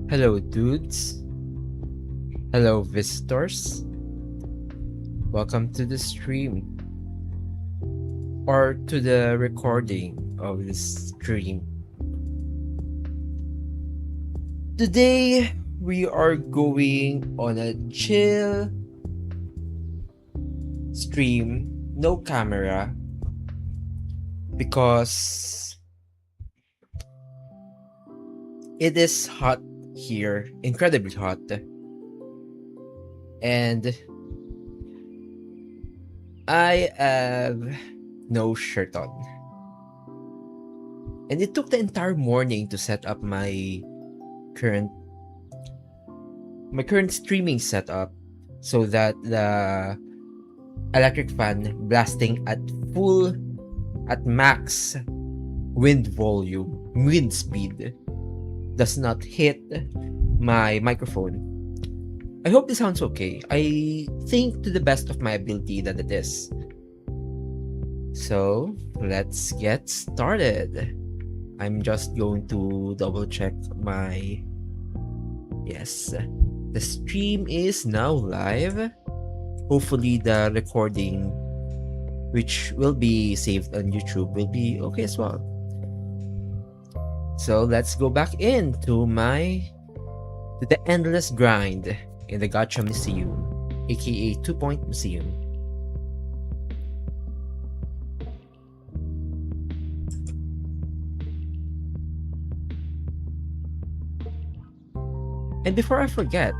Hello, dudes. Hello, visitors. Welcome to the stream or to the recording of this stream. Today, we are going on a chill stream, no camera, because it is hot here, incredibly hot, and I have no shirt on. And it took the entire morning to set up my current streaming setup so that the electric fan blasting at max wind speed does not hit my microphone. I hope this sounds okay. I think to the best of my ability that it is. So let's get started. I'm just going to double check my... Yes, the stream is now live. Hopefully the recording, which will be saved on YouTube, will be okay as well. So let's go back into the endless grind in the Gacha Museum, aka 2-Point Museum. And before I forget,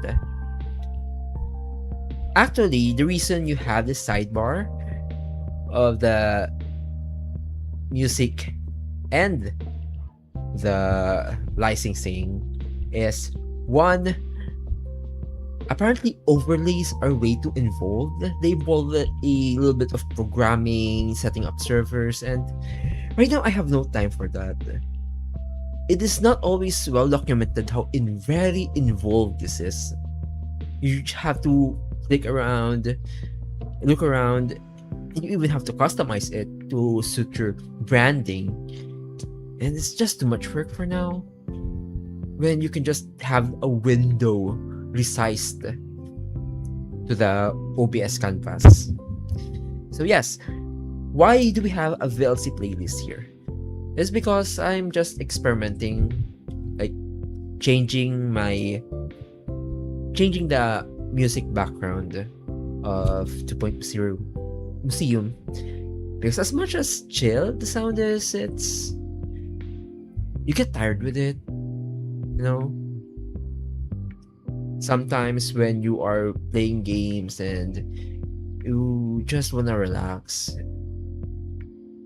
actually, the reason you have this sidebar of the music and the licensing is, one, apparently overlays are way too involved. They involve a little bit of programming, setting up servers, and right now I have no time for that. It is not always well documented how very involved this is. You have to click around, look around, and you even have to customize it to suit your branding. And it's just too much work for now, when you can just have a window resized to the OBS canvas. So yes, why do we have a VLC playlist here? It's because I'm just experimenting, like changing the music background of 2-Point Museum, because as much as chill the sound is, you get tired with it, you know. Sometimes when you are playing games and you just want to relax,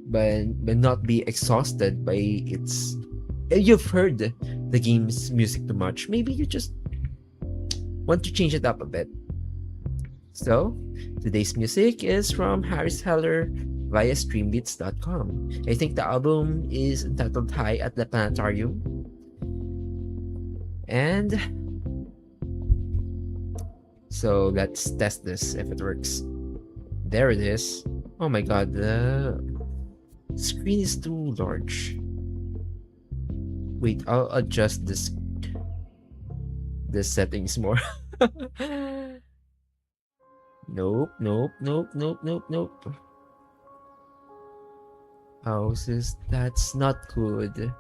but not be exhausted by its... You've heard the game's music too much. Maybe you just want to change it up a bit. So today's music is from Harris Heller via streambeats.com. I think the album is entitled High at the Planetarium. And so let's test this if it works. There it is. Oh my god, the screen is too large. Wait, I'll adjust this settings more. Nope. Oh, sis, that's not good.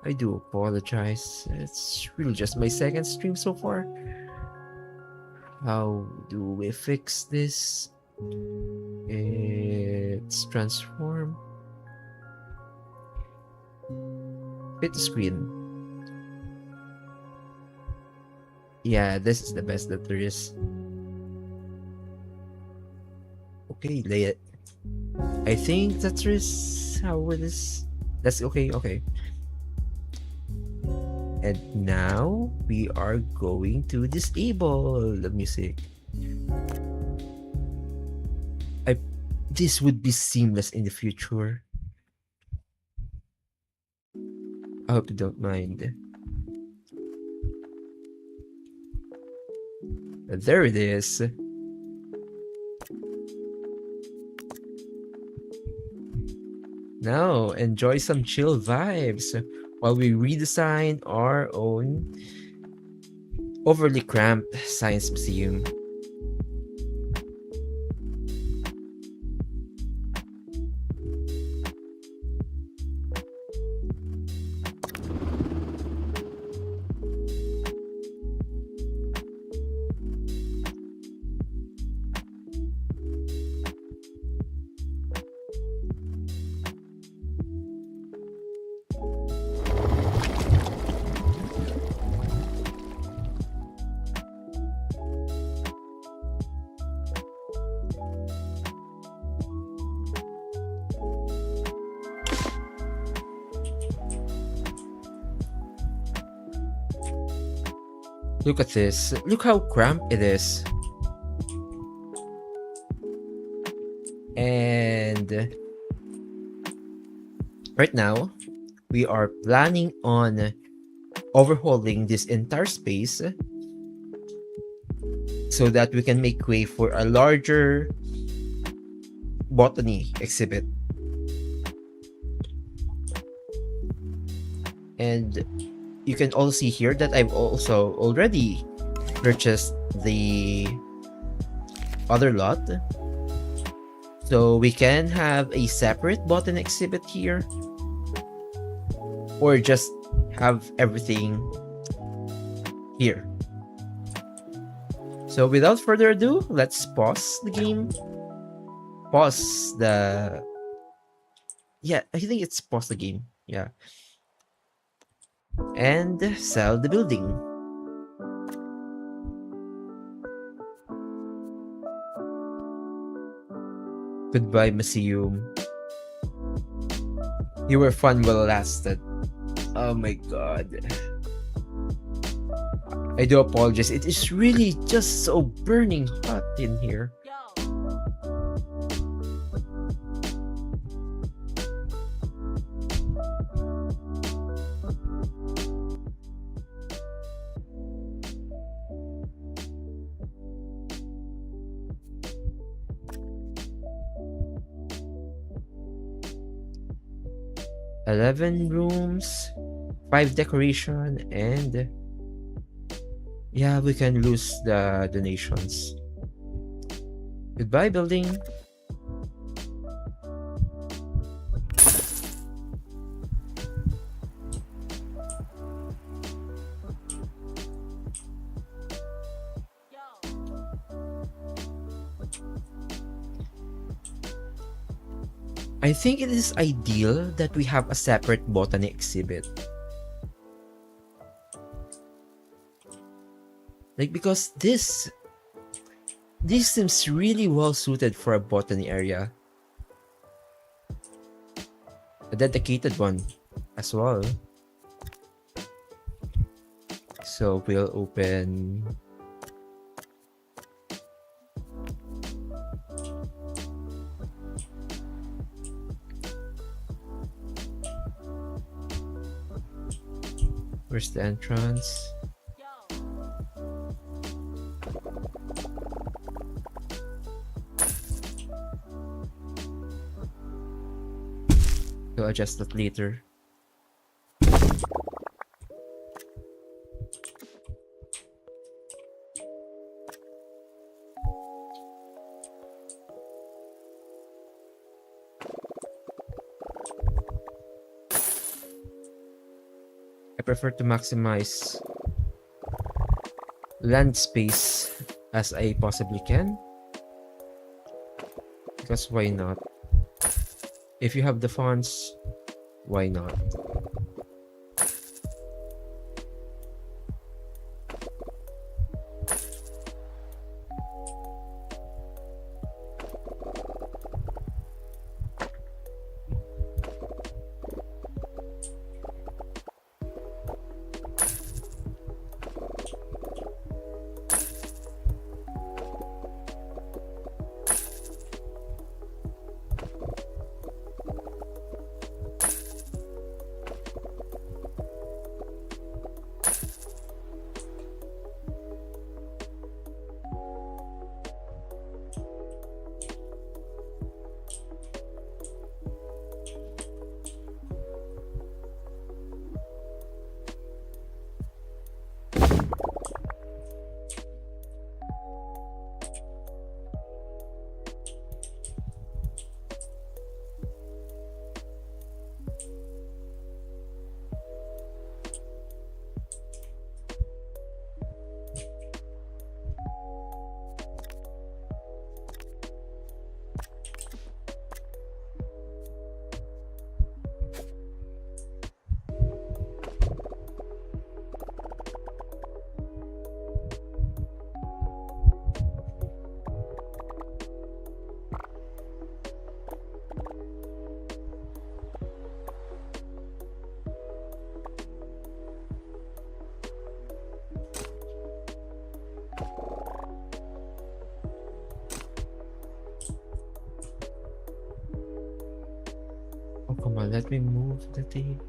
I do apologize. It's really just my second stream so far. How do we fix this? It's transform. Hit the screen. Yeah, this is the best that there is. Okay, lay it. I think that is how it is. That's okay. And now we are going to disable the music. This would be seamless in the future. I hope you don't mind. There it is. Now, enjoy some chill vibes while we redesign our own overly cramped science museum. Look at this. Look how cramped it is. And right now, we are planning on overhauling this entire space so that we can make way for a larger botany exhibit. And you can all see here that I've also already purchased the other lot. So we can have a separate botany exhibit here, or just have everything here. So without further ado, let's pause the game. Pause the... Yeah, I think it's pause the game. Yeah. And sell the building. Goodbye, museum. You were fun while it lasted. Oh my god. I do apologize. It is really just so burning hot in here. 11 rooms, 5 decoration, and yeah, we can lose the donations. Goodbye, building. I think it is ideal that we have a separate botany exhibit. Like, because this seems really well suited for a botany area. A dedicated one as well. So we'll open where's the entrance? We'll adjust that later. I prefer to maximize land space as I possibly can, because why not? If you have the funds, why not? Oh, come on, let me move the thing.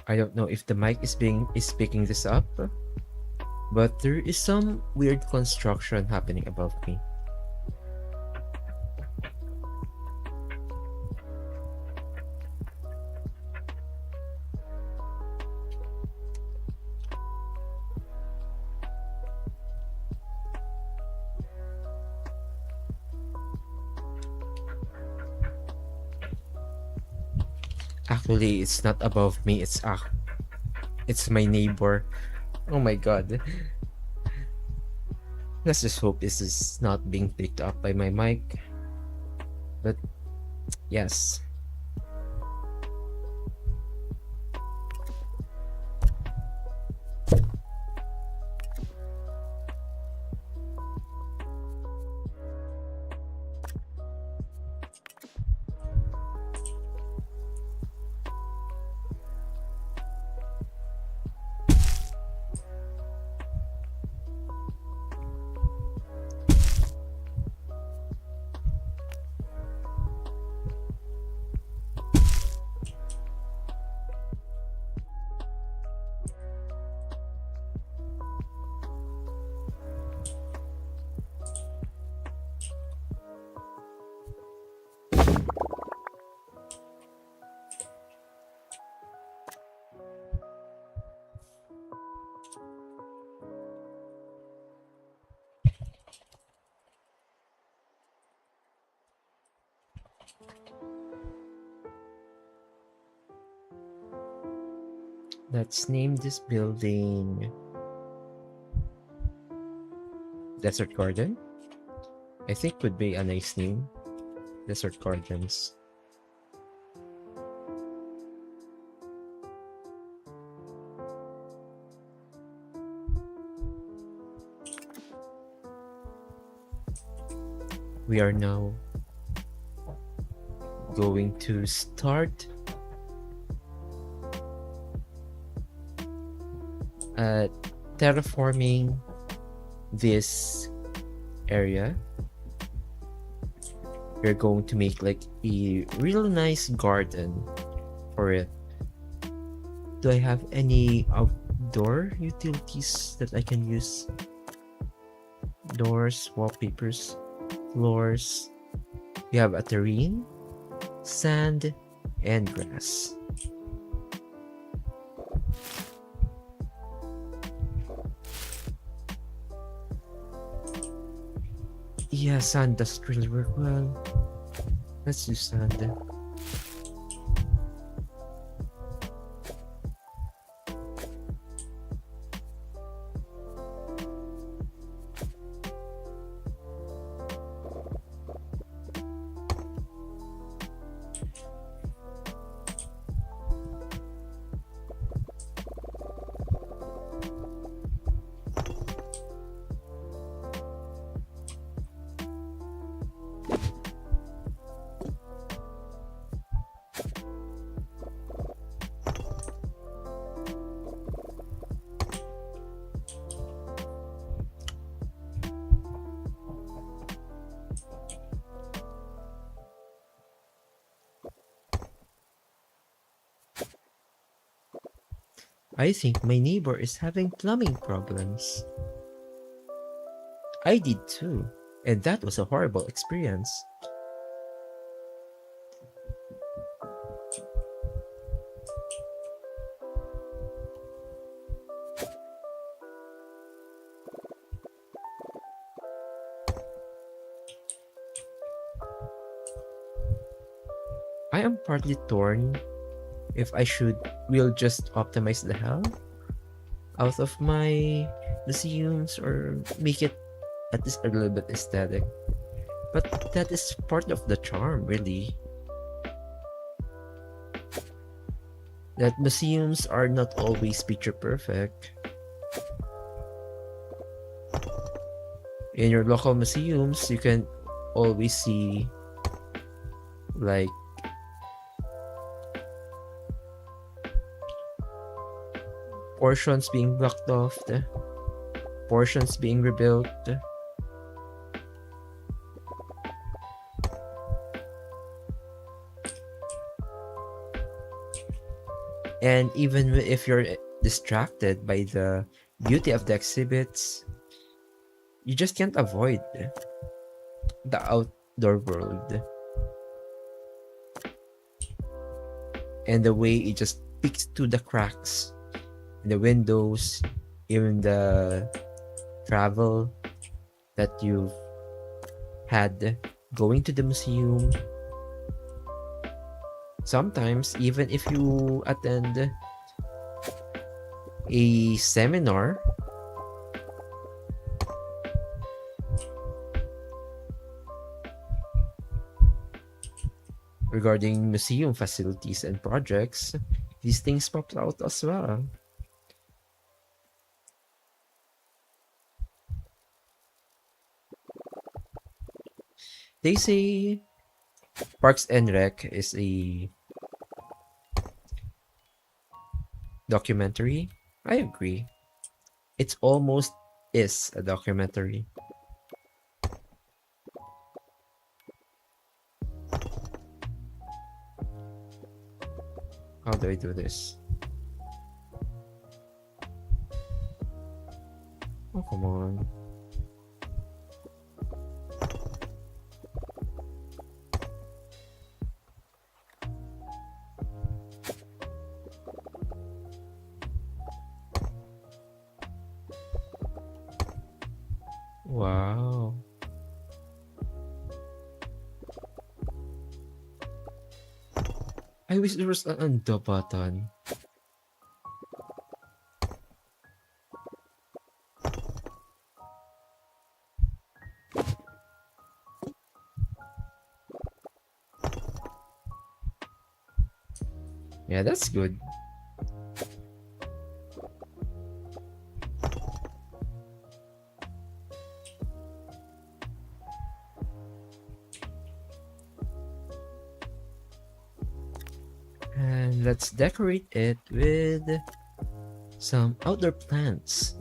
I don't know if the mic is picking this up, but there is some weird construction happening above me. Actually, it's not above me, it's my neighbor. Oh my god. Let's just hope this is not being picked up by my mic. But yes. Let's name this building Desert Garden. I think would be a nice name. Desert Gardens. We are now going to start terraforming this area. We're going to make like a real nice garden for it. Do I have any outdoor utilities that I can use? Doors, wallpapers, floors. We have a terrain, sand, and grass. Yeah, sand does really work well. Let's do sand. I think my neighbor is having plumbing problems. I did too, and that was a horrible experience. I am partly torn if I will just optimize the hell out of my museums or make it at least a little bit aesthetic. But that is part of the charm, really. That museums are not always picture perfect. In your local museums, you can always see like portions being blocked off, portions being rebuilt. And even if you're distracted by the beauty of the exhibits, you just can't avoid the outdoor world. And the way it just peeks through the cracks in the windows, even the travel that you've had going to the museum. Sometimes, even if you attend a seminar, regarding museum facilities and projects, these things pop out as well. They say Parks and Rec is a documentary. I agree. It almost is a documentary. How do I do this? Oh, come on. Wow. I wish there was an undo button. Yeah, that's good. And let's decorate it with some outdoor plants.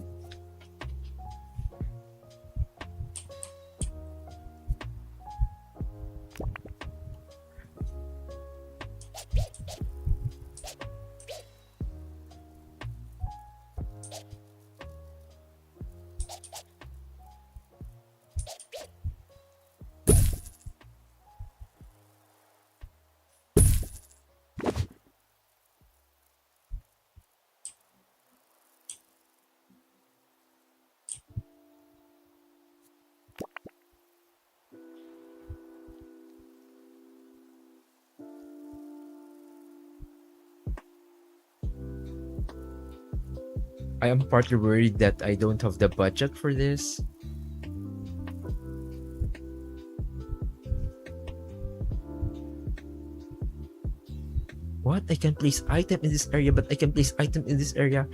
I am partly worried that I don't have the budget for this. What? I can place item in this area, but I can place item in this area.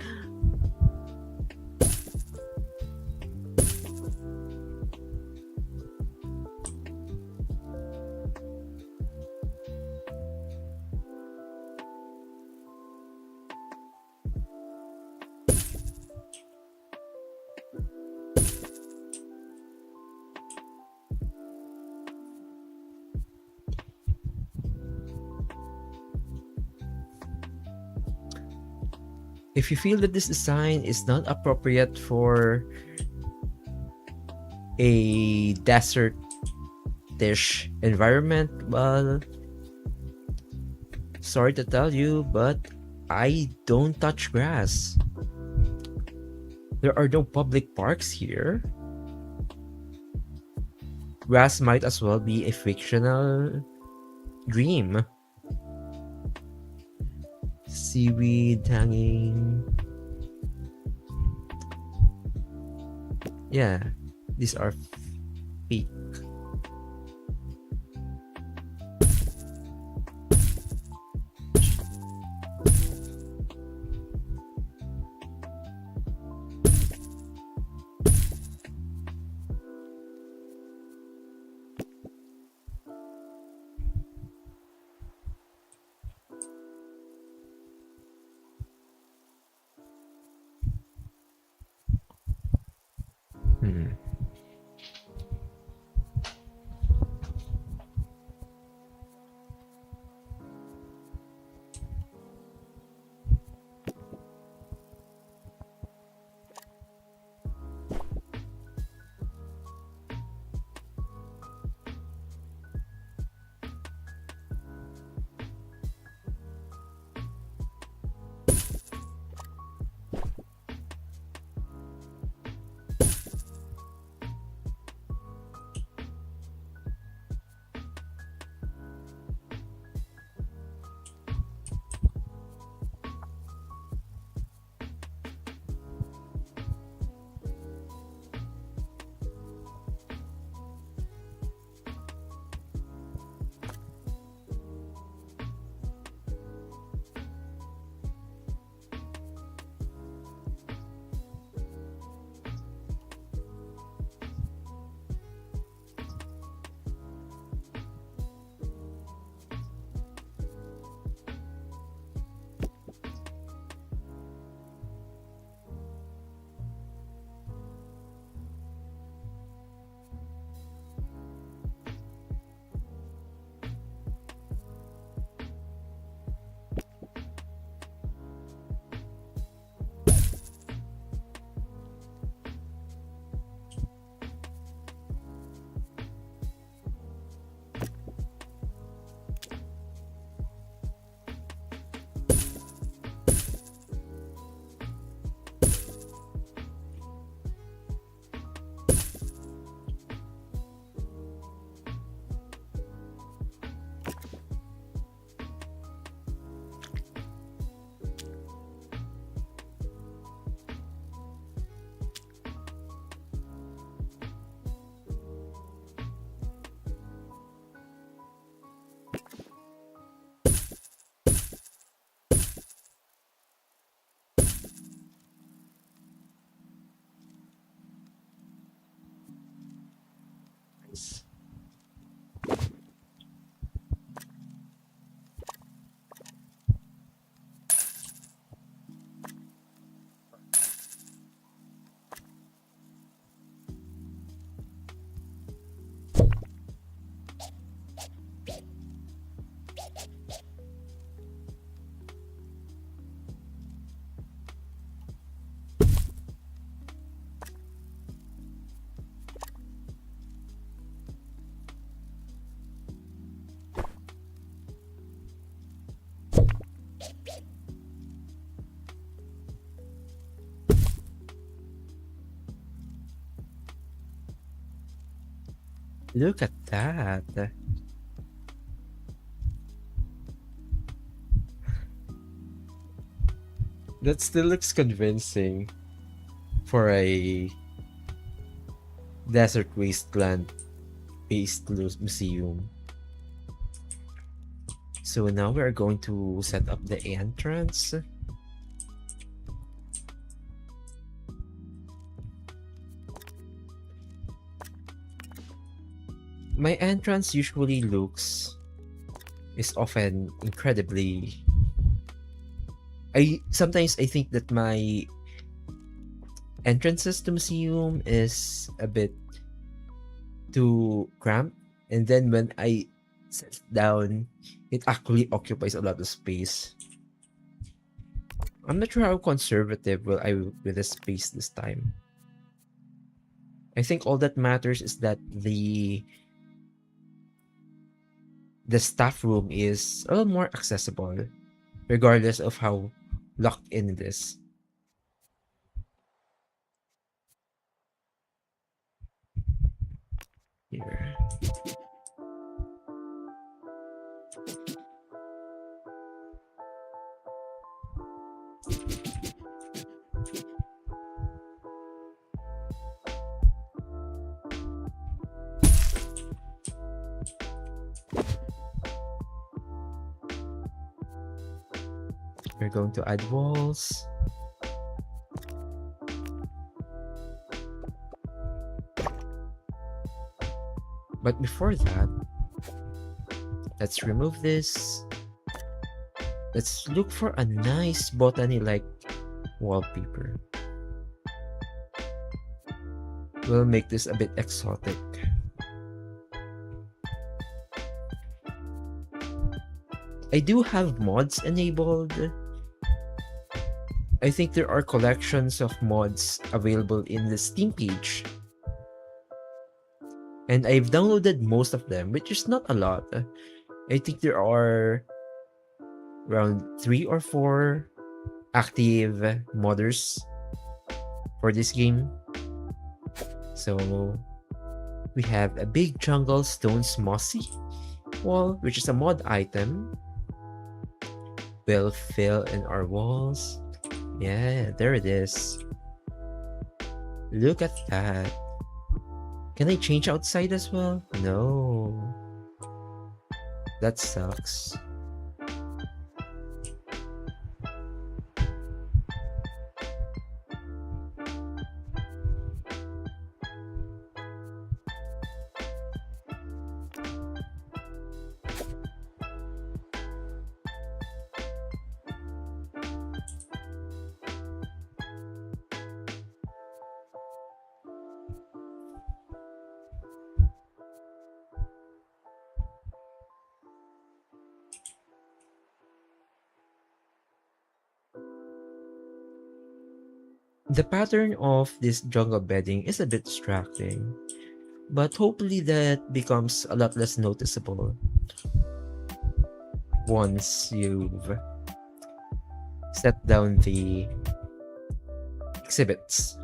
If you feel that this design is not appropriate for a desert-ish environment, well, sorry to tell you, but I don't touch grass. There are no public parks here. Grass might as well be a fictional dream. seaweed hanging. Yeah, these are fake. Hmm. Nice. Look at that. That still looks convincing for a desert wasteland based museum. So now we are going to set up the entrance. My entrance usually looks is often incredibly. I sometimes I think that my entrances to museum is a bit too cramped, and then when I sit down, it actually occupies a lot of space. I'm not sure how conservative will I with the space this time. I think all that matters is that the staff room is a little more accessible, regardless of how locked in it is. Here. We're going to add walls. But before that, let's remove this. Let's look for a nice botany-like wallpaper. We'll make this a bit exotic. I do have mods enabled. I think there are collections of mods available in the Steam page. And I've downloaded most of them, which is not a lot. I think there are around 3 or 4 active modders for this game. So we have a big jungle stones mossy wall, which is a mod item. We'll fill in our walls. Yeah, there it is. Look at that. Can I change outside as well? No. That sucks. The pattern of this jungle bedding is a bit distracting, but hopefully that becomes a lot less noticeable once you've set down the exhibits.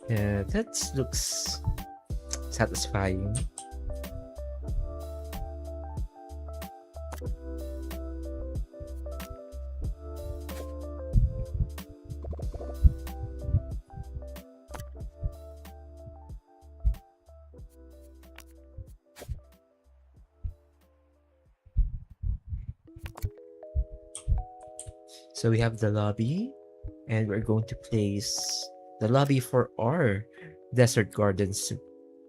Yeah, that looks satisfying. So we have the lobby, and we're going to place the lobby for our Desert Gardens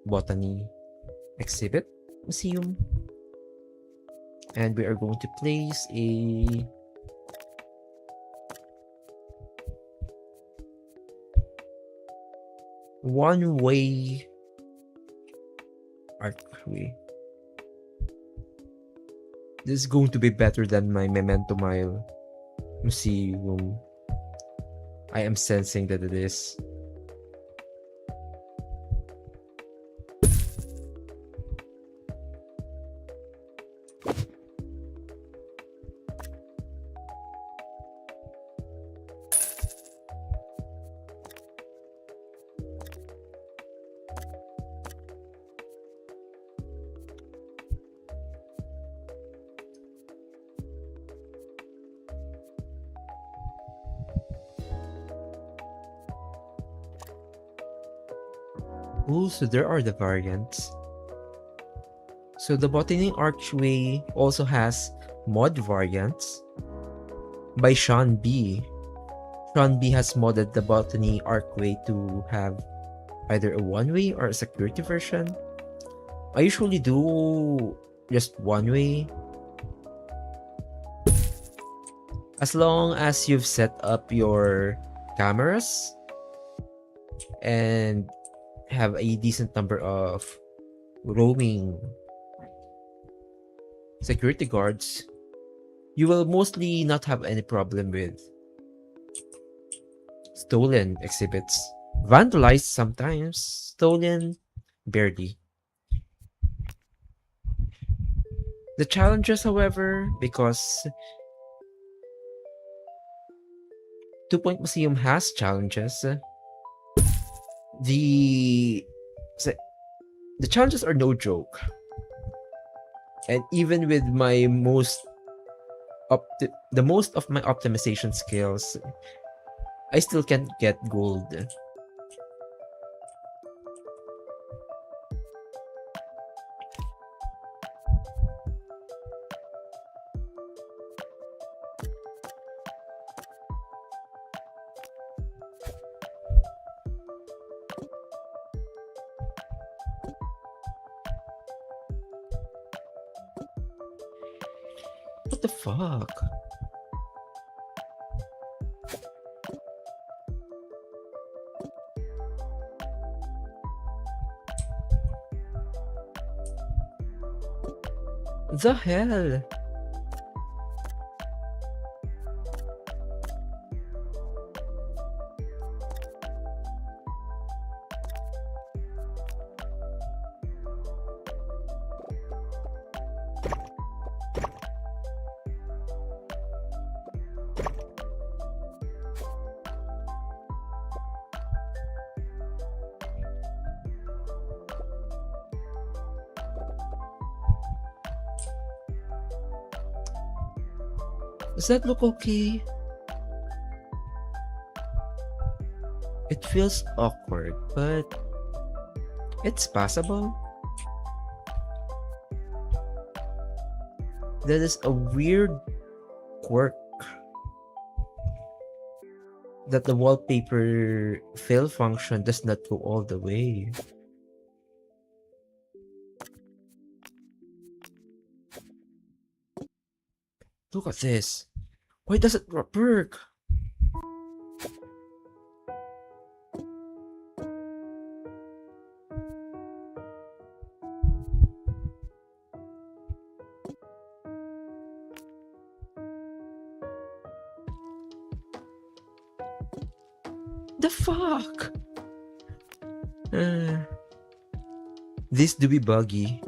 Botany exhibit museum. And we are going to place a one-way archway. This is going to be better than my Memento Mile museum. I am sensing that it is. Oh, so there are the variants. So the Botany Archway also has mod variants by Sean B. Sean B has modded the Botany Archway to have either a one-way or a security version. I usually do just one-way. As long as you've set up your cameras and have a decent number of roaming security guards, you will mostly not have any problem with stolen exhibits. Vandalized sometimes, stolen barely. The challenges, however, because Two Point Museum has challenges, the the challenges are no joke. And even with my the most of my optimization skills, I still can't get gold. What the fuck? The hell? Does that look okay? It feels awkward, but it's passable. That is a weird quirk that the wallpaper fill function does not go all the way. Look at this. Why does it work? The fuck? This do be buggy.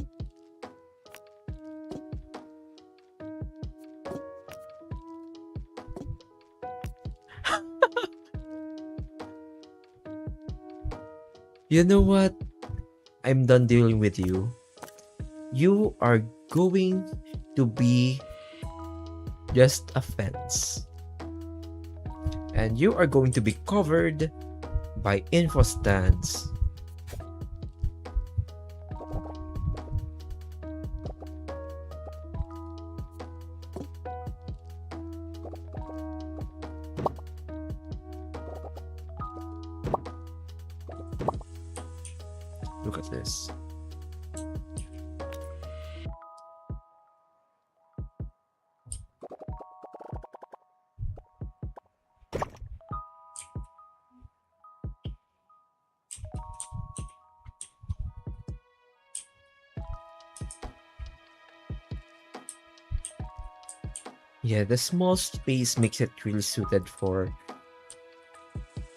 You know what? I'm done dealing with you. You are going to be just a fence. And you are going to be covered by info stands. Look at this. Yeah, the small space makes it really suited for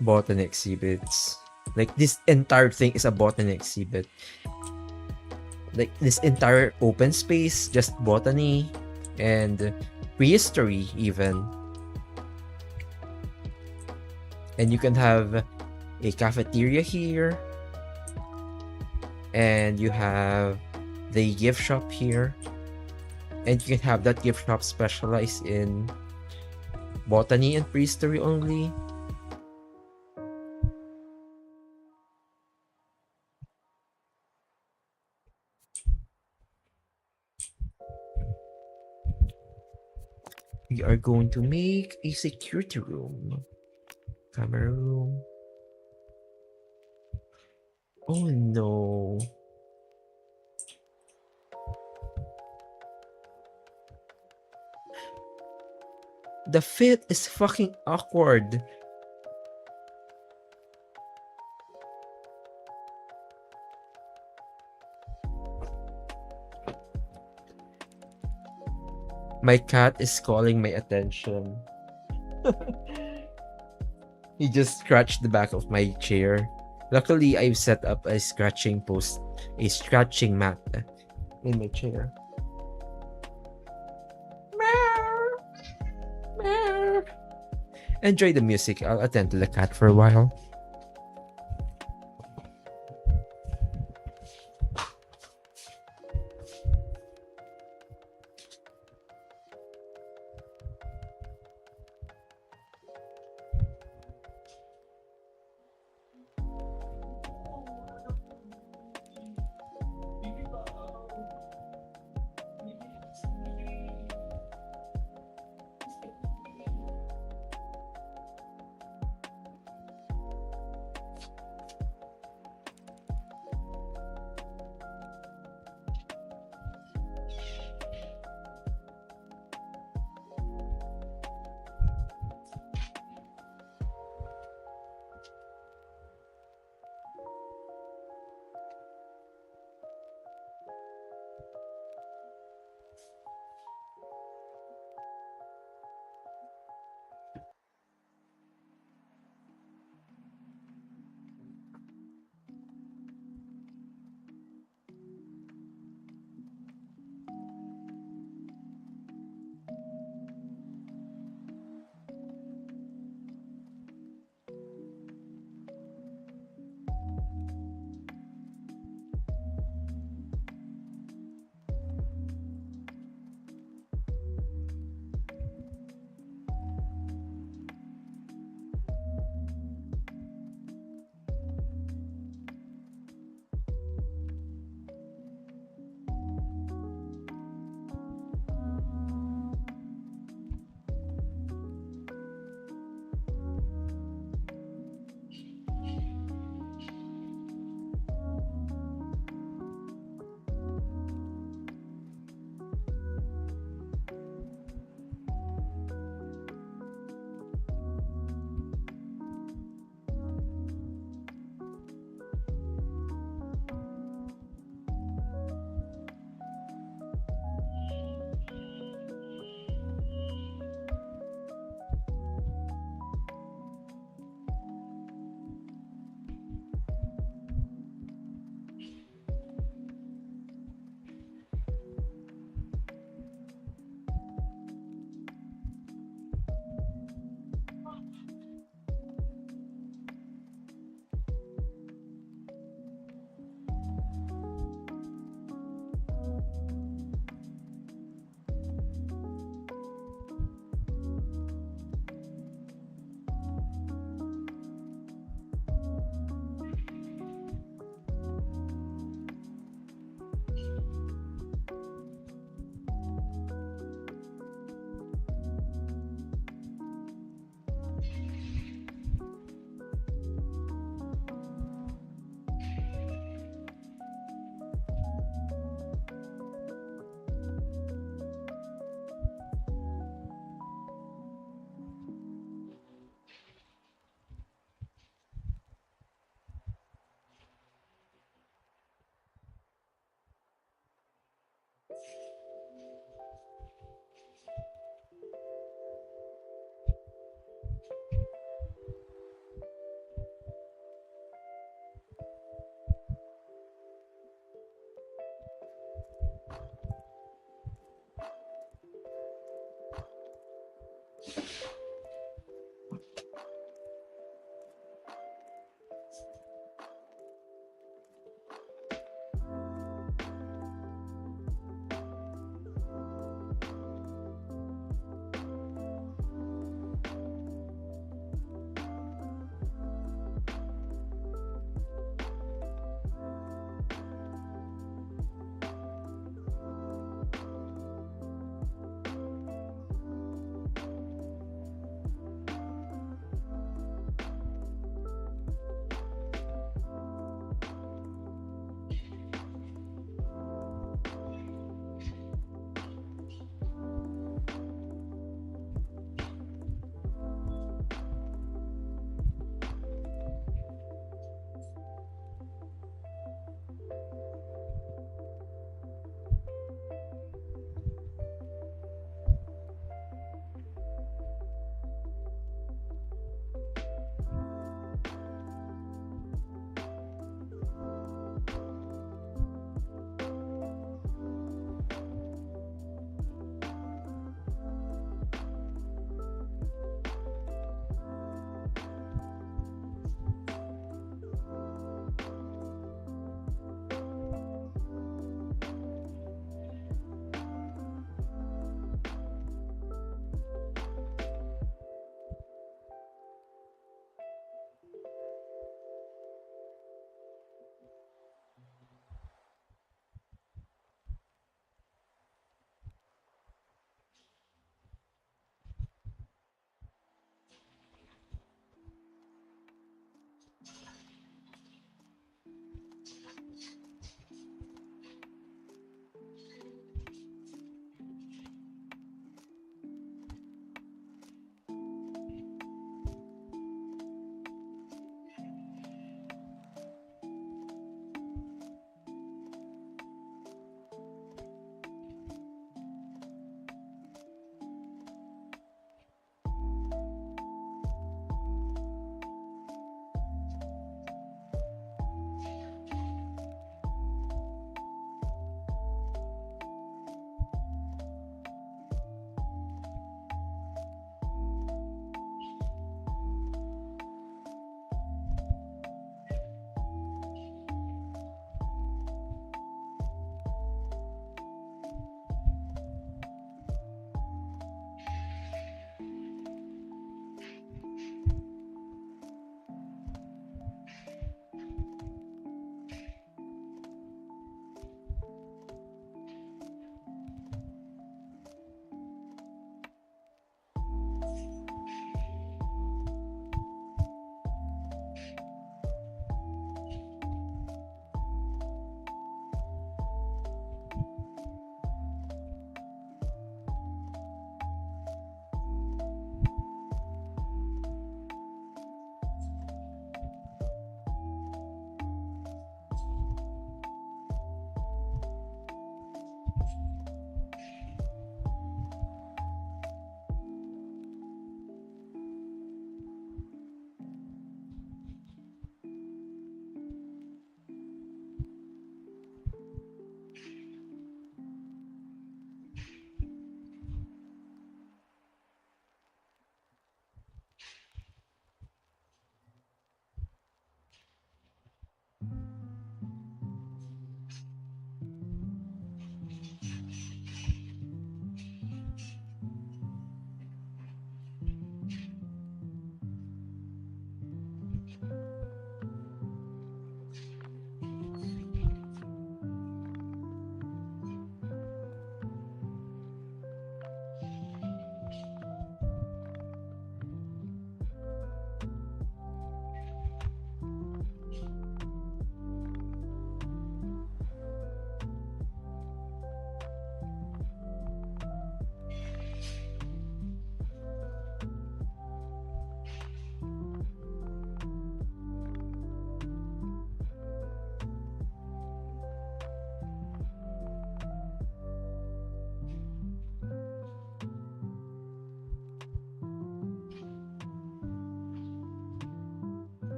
botany exhibits. Like, this entire thing is a botany exhibit. Like, this entire open space, just botany and prehistory even. And you can have a cafeteria here. And you have the gift shop here. And you can have that gift shop specialized in botany and prehistory only. We are going to make a security room. Camera room. Oh no. The fit is fucking awkward. My cat is calling my attention. He just scratched the back of my chair. Luckily, I've set up a scratching mat in my chair. Meow, meow. Enjoy the music. I'll attend to the cat for a while.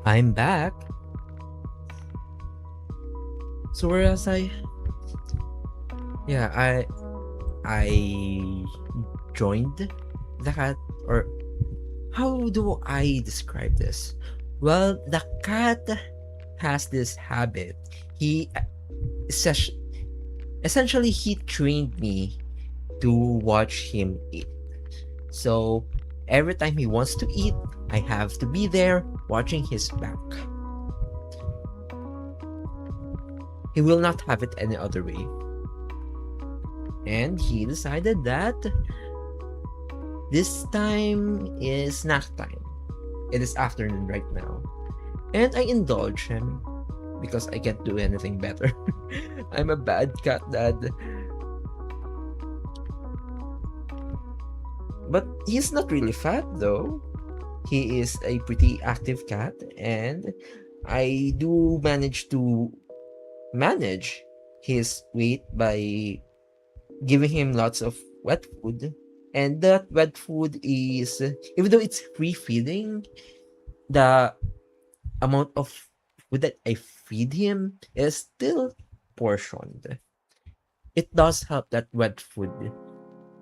I'm back. So whereas I joined the cat, or how do I describe this? Well, the cat has this habit. He essentially he trained me to watch him eat. So every time he wants to eat, I have to be there watching his back. He will not have it any other way. And he decided that this time is snack time. It is afternoon right now. And I indulge him because I can't do anything better. I'm a bad cat dad. But he's not really fat though. He is a pretty active cat, and I do manage to manage his weight by giving him lots of wet food. And that wet food is, even though it's free feeding, the amount of food that I feed him is still portioned. It does help that wet food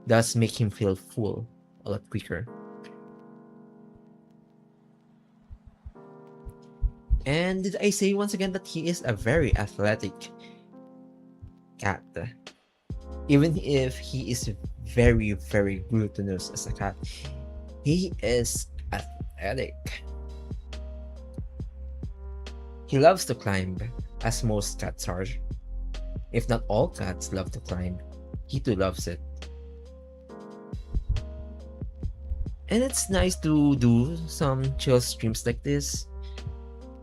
does make him feel full a lot quicker. And did I say once again that he is a very athletic cat? Even if he is very, very glutinous as a cat, he is athletic. He loves to climb, as most cats are. If not all cats love to climb, he too loves it. And it's nice to do some chill streams like this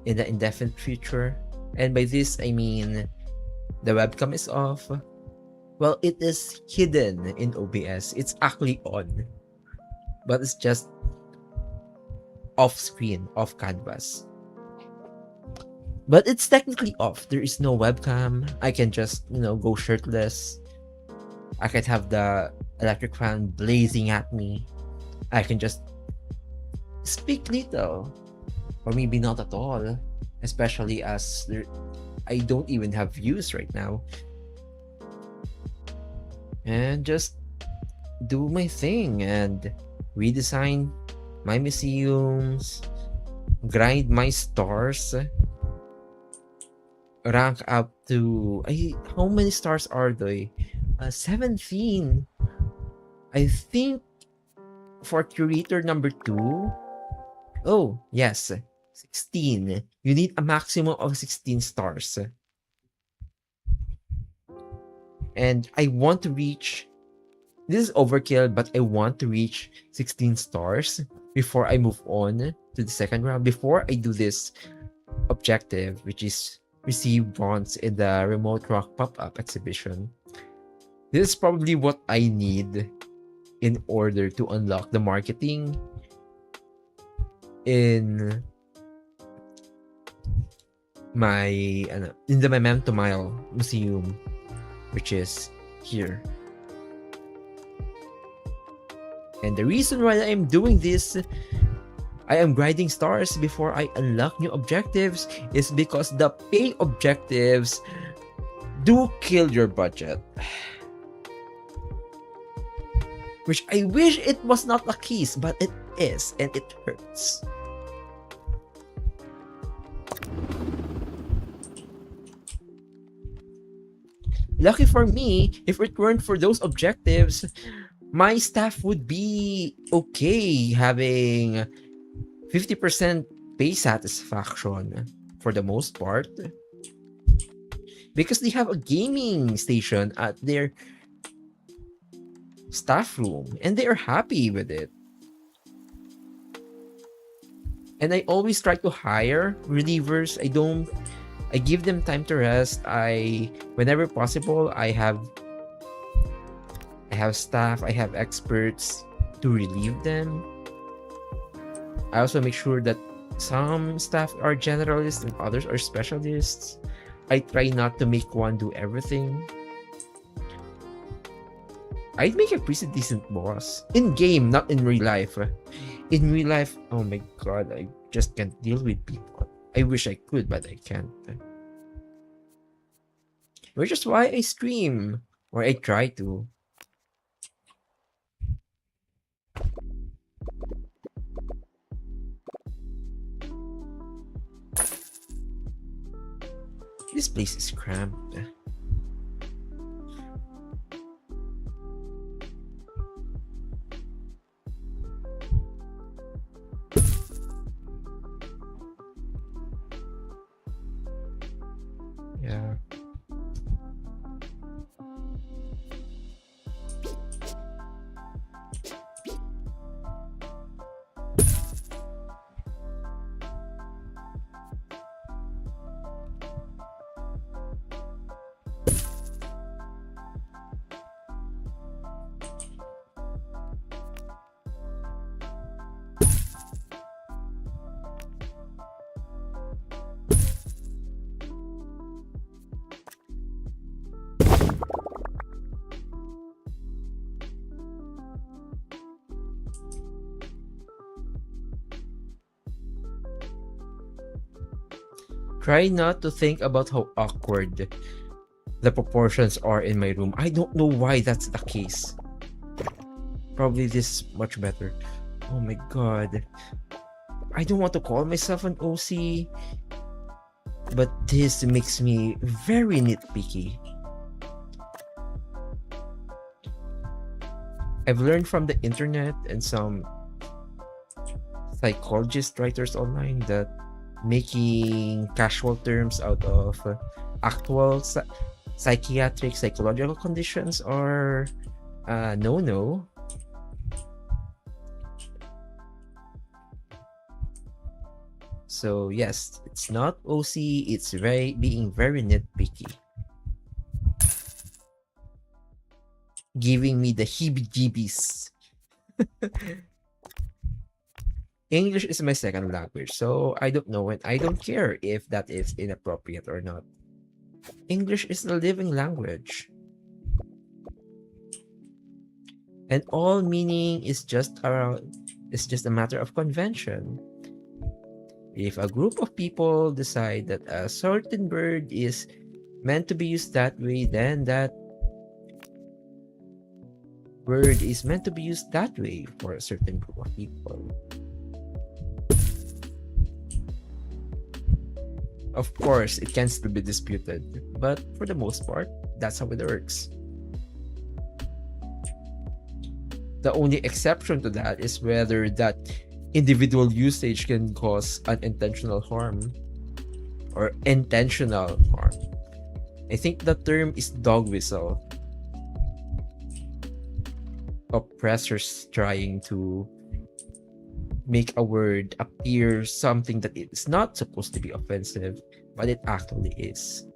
in the indefinite future. And by this, I mean the webcam is off. Well, it is hidden in OBS. It's actually on, but it's just off screen, off canvas. But it's technically off. There is no webcam. I can just, go shirtless. I can have the electric fan blazing at me. I can just speak little, or maybe not at all, especially as I don't even have views right now. And just do my thing and redesign my museums, grind my stars, rank up to how many stars are they? 17. I think for curator number 2. Oh, yes. 16. You need a maximum of 16 stars. And I want to reach, this is overkill, but I want to reach 16 stars before I move on to the second round, before I do this objective, which is receive bronze in the Remote Rock pop-up exhibition. This is probably what I need in order to unlock the marketing in the Memento Mile Museum, which is here. And the reason why I'm doing this, I am grinding stars before I unlock new objectives, is because the pay objectives do kill your budget. Which I wish it was not the case, but it is, and it hurts. Lucky for me, if it weren't for those objectives, my staff would be okay having 50% pay satisfaction for the most part. Because they have a gaming station at their staff room and they are happy with it. And I always try to hire relievers. I give them time to rest. Whenever possible, I have staff, I have experts to relieve them. I also make sure that some staff are generalists and others are specialists. I try not to make one do everything. I'd make a pretty decent boss. In game, not in real life. In real life, oh my god, I just can't deal with people. I wish I could, but I can't. Which is why I stream, or I try to. This place is cramped. Yeah. Try not to think about how awkward the proportions are in my room. I don't know why that's the case. Probably this is much better. Oh my god. I don't want to call myself an OC, but this makes me very nitpicky. I've learned from the internet and some psychologist writers online that making casual terms out of actual psychiatric psychological conditions are no. So yes, it's not OC, it's being very nitpicky. Giving me the heebie-jeebies. English is my second language, so I don't know and I don't care if that is inappropriate or not. English is a living language. And all meaning is just a matter of convention. If a group of people decide that a certain word is meant to be used that way, then that word is meant to be used that way for a certain group of people. Of course, it can still be disputed, but for the most part, that's how it works. The only exception to that is whether that individual usage can cause unintentional harm or intentional harm. I think the term is dog whistle. Oppressors trying to make a word appear something that it's not supposed to be offensive, but it actually is.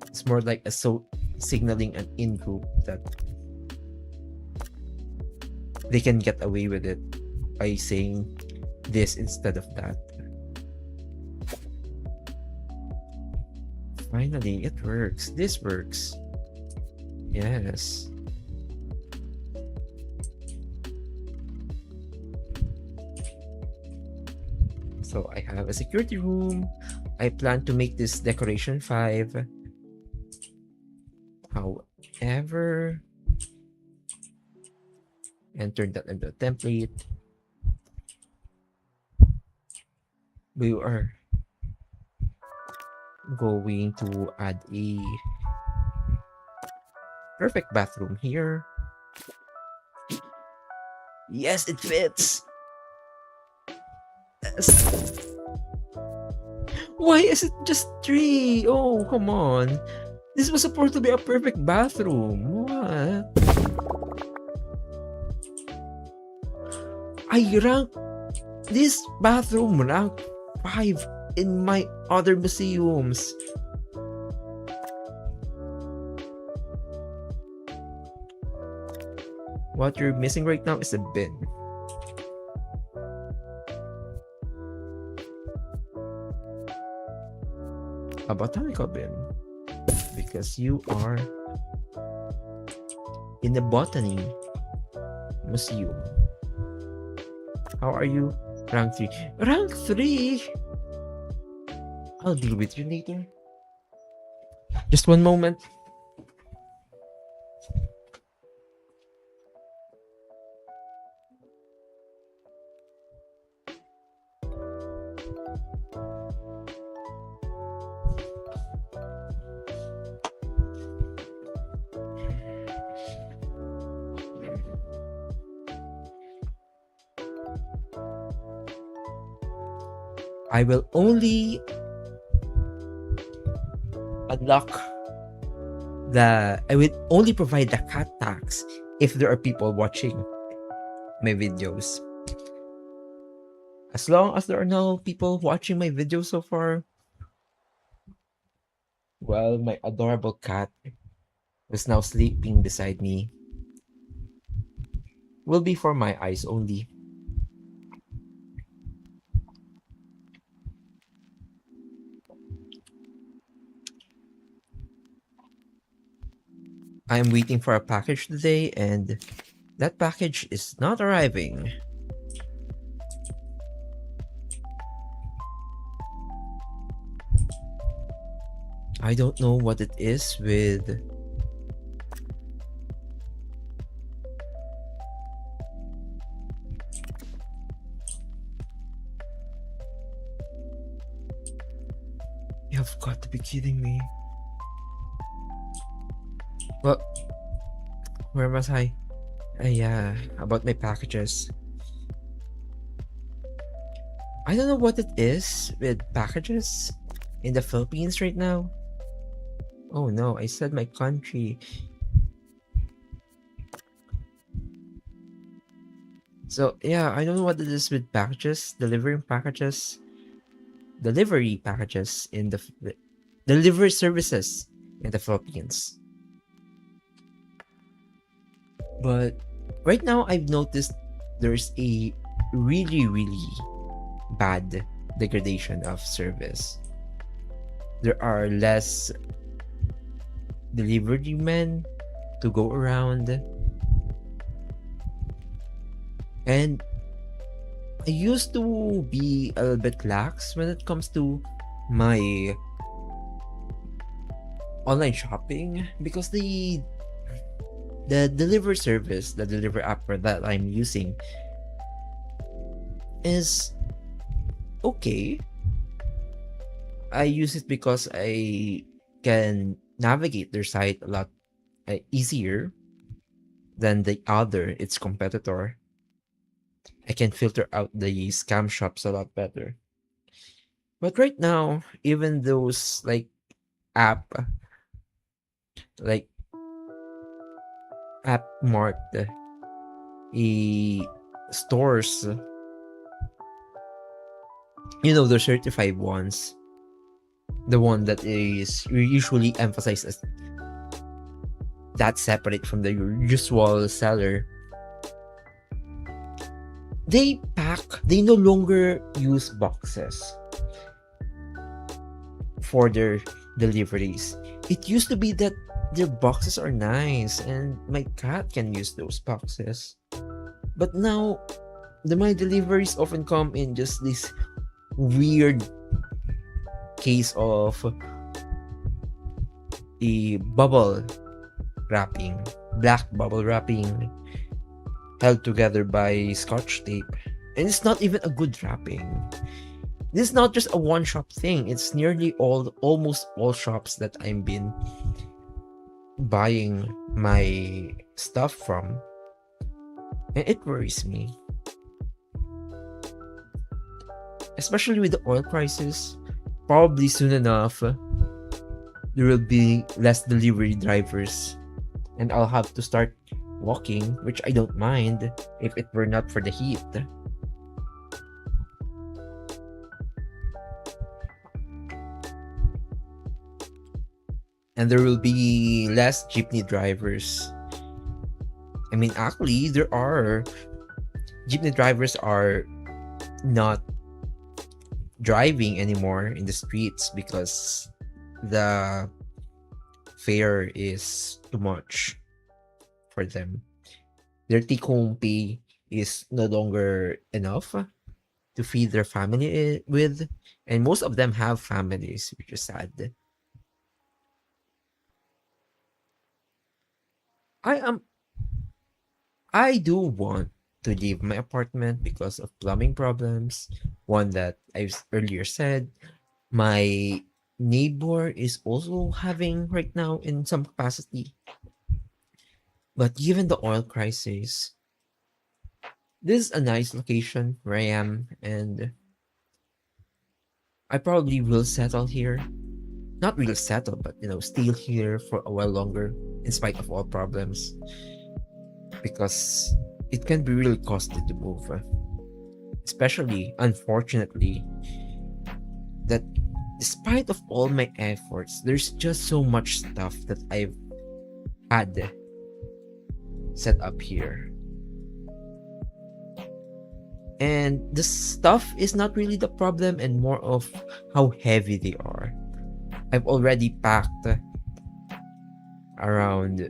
It's more like a signaling an in-group that they can get away with it by saying this instead of that. Finally, it works. This works. Yes. So I have a security room. I plan to make this decoration 5. However, enter that into a template. We are going to add a perfect bathroom here. Yes, it fits. Yes. Why is it just 3? Oh, come on. This was supposed to be a perfect bathroom. What? I rank this bathroom rank 5 in my other museums. What you're missing right now is a bin. A botanical bin. Because you are in the botany museum. How are you? Rank 3. Rank 3? I'll deal with you later. Just one moment. I will only unlock I will only provide the cat tax if there are people watching my videos. As long as there are no people watching my videos so far, well, my adorable cat who's now sleeping beside me will be for my eyes only. I am waiting for a package today and that package is not arriving. I don't know what it is with You've got to be kidding me. Well, where was I? Yeah, about my packages. I don't know what it is with packages in the Philippines right now. Oh no, I said my country. So yeah, I don't know what it is with packages, delivery packages in the delivery services in the Philippines. But right now I've noticed there's a really bad degradation of service. There are less delivery men to go around. And I used to be a little bit lax when it comes to my online shopping because the delivery service, the delivery app that I'm using is okay. I use it because I can navigate their site a lot easier than its competitor. I can filter out the scam shops a lot better. But right now, even those app like app marked stores, the certified ones, the one that is usually emphasized as that separate from the usual seller, they no longer use boxes for their deliveries. It used to be that their boxes are nice and my cat can use those boxes. But now, my deliveries often come in just this weird case of a bubble wrapping, black bubble wrapping held together by scotch tape. And it's not even a good wrapping. This is not just a one-shop thing. It's nearly almost all shops that I've been buying my stuff from. And it worries me. Especially with the oil prices. Probably soon enough, there will be less delivery drivers. And I'll have to start walking, which I don't mind if it were not for the heat. And there will be less jeepney drivers. I mean, actually, there are jeepney drivers are not driving anymore in the streets because the fare is too much for them. Their take-home pay is no longer enough to feed their family with, and most of them have families, which is sad. I am I do want to leave my apartment because of plumbing problems. One that I've earlier said, my neighbor is also having right now in some capacity. But given the oil crisis, this is a nice location where I am, and I probably will settle here. Not really settle, but stay here for a while longer in spite of all problems because it can be really costly to move. Especially, unfortunately, that despite of all my efforts, there's just so much stuff that I've had set up here. And the stuff is not really the problem and more of how heavy they are. I've already packed around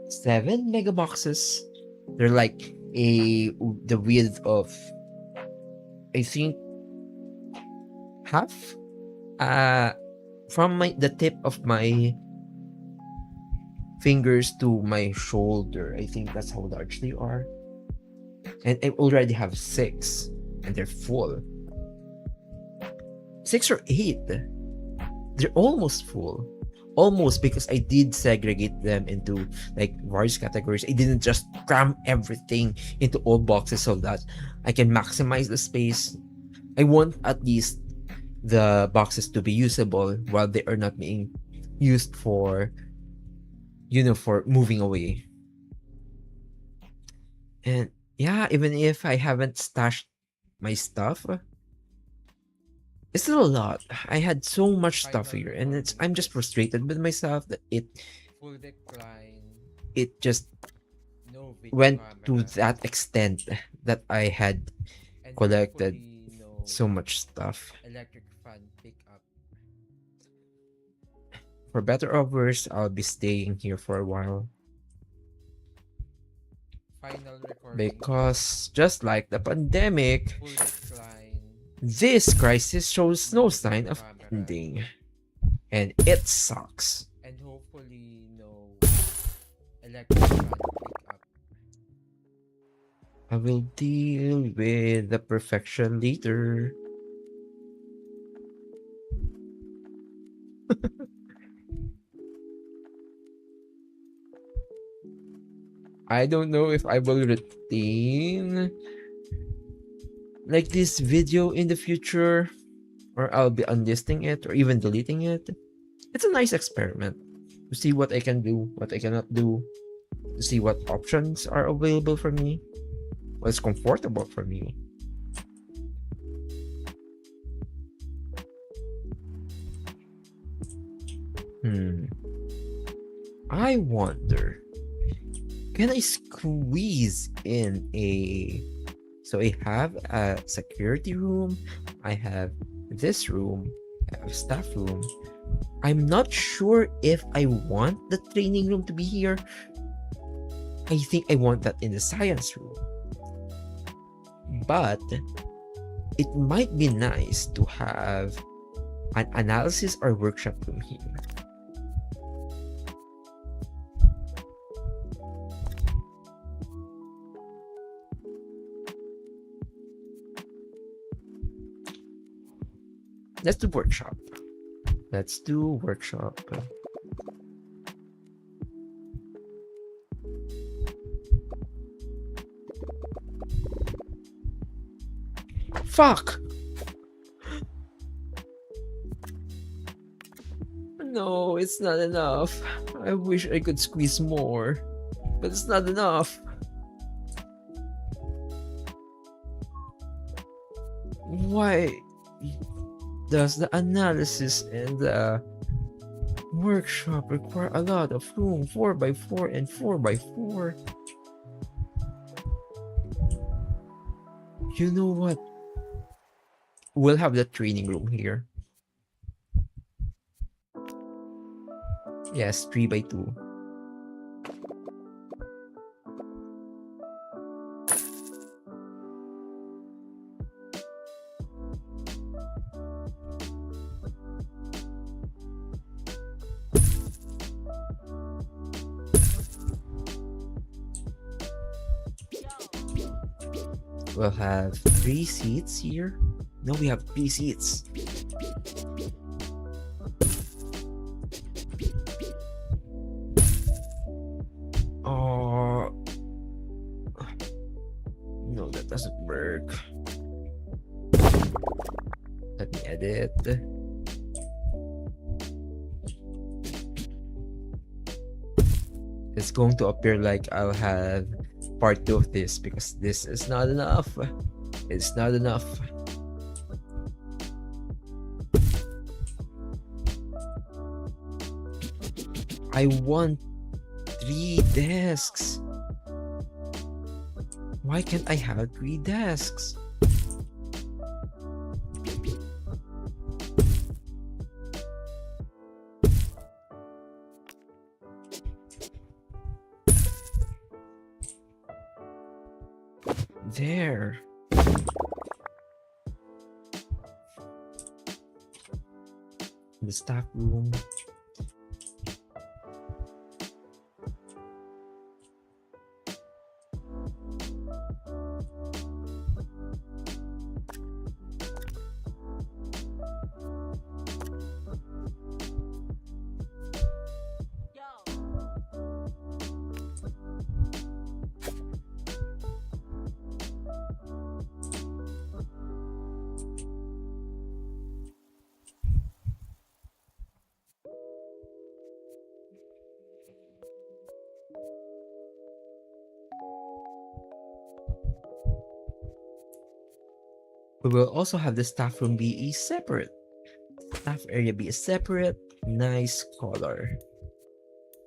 7 mega boxes. They're like the width of, I think, half uh from the tip of my fingers to my shoulder. I think that's how large they are. And I already have 6 and they're full. 6 or 8. They're almost full. Almost, because I did segregate them into like various categories. I didn't just cram everything into all boxes so that I can maximize the space. I want at least the boxes to be usable while they are not being used for for moving away. And yeah, even if I haven't stashed my stuff, it's still a lot. I had so much stuff here, and I'm just frustrated with myself that it just went to that extent that I had collected so much stuff. For better or worse, I'll be staying here for a while. Because just like the pandemic, this crisis shows no sign of ending. And it sucks. I will deal with the perfection later. I don't know if I will retain like this video in the future, or I'll be unlisting it or even deleting it. It's a nice experiment to see what I can do, what I cannot do, to see what options are available for me, what's comfortable for me. I wonder, can I squeeze in so I have a security room, I have this room, I have a staff room. I'm not sure if I want the training room to be here. I think I want that in the science room. But it might be nice to have an analysis or workshop room here. Let's do workshop. Let's do workshop. Fuck! No, it's not enough. I wish I could squeeze more, but it's not enough. Why does the analysis and the workshop require a lot of room? 4x4 and 4x4. You know what? We'll have the training room here. Yes, 3x2. We'll have 3 seats here. No, we have 3 seats. Oh, no, that doesn't work. Let me edit. It's going to appear like I'll have part 2 of this because this is not enough. It's not enough. I want 3 desks. Why can't I have 3 desks? There. The staff room. We will also have the staff room be a separate. Staff area be a separate, nice color.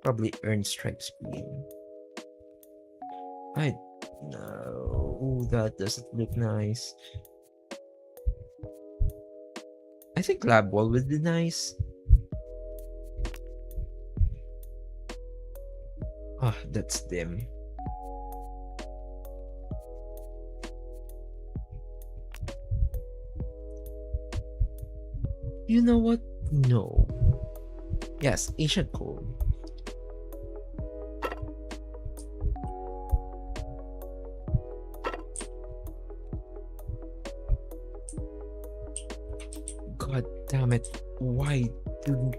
Probably earn stripes green. I no, ooh, that doesn't look nice. I think lab wall would be nice. Ah, that's dim. You know what? No. Yes, ancient code. God damn it. Why didn't...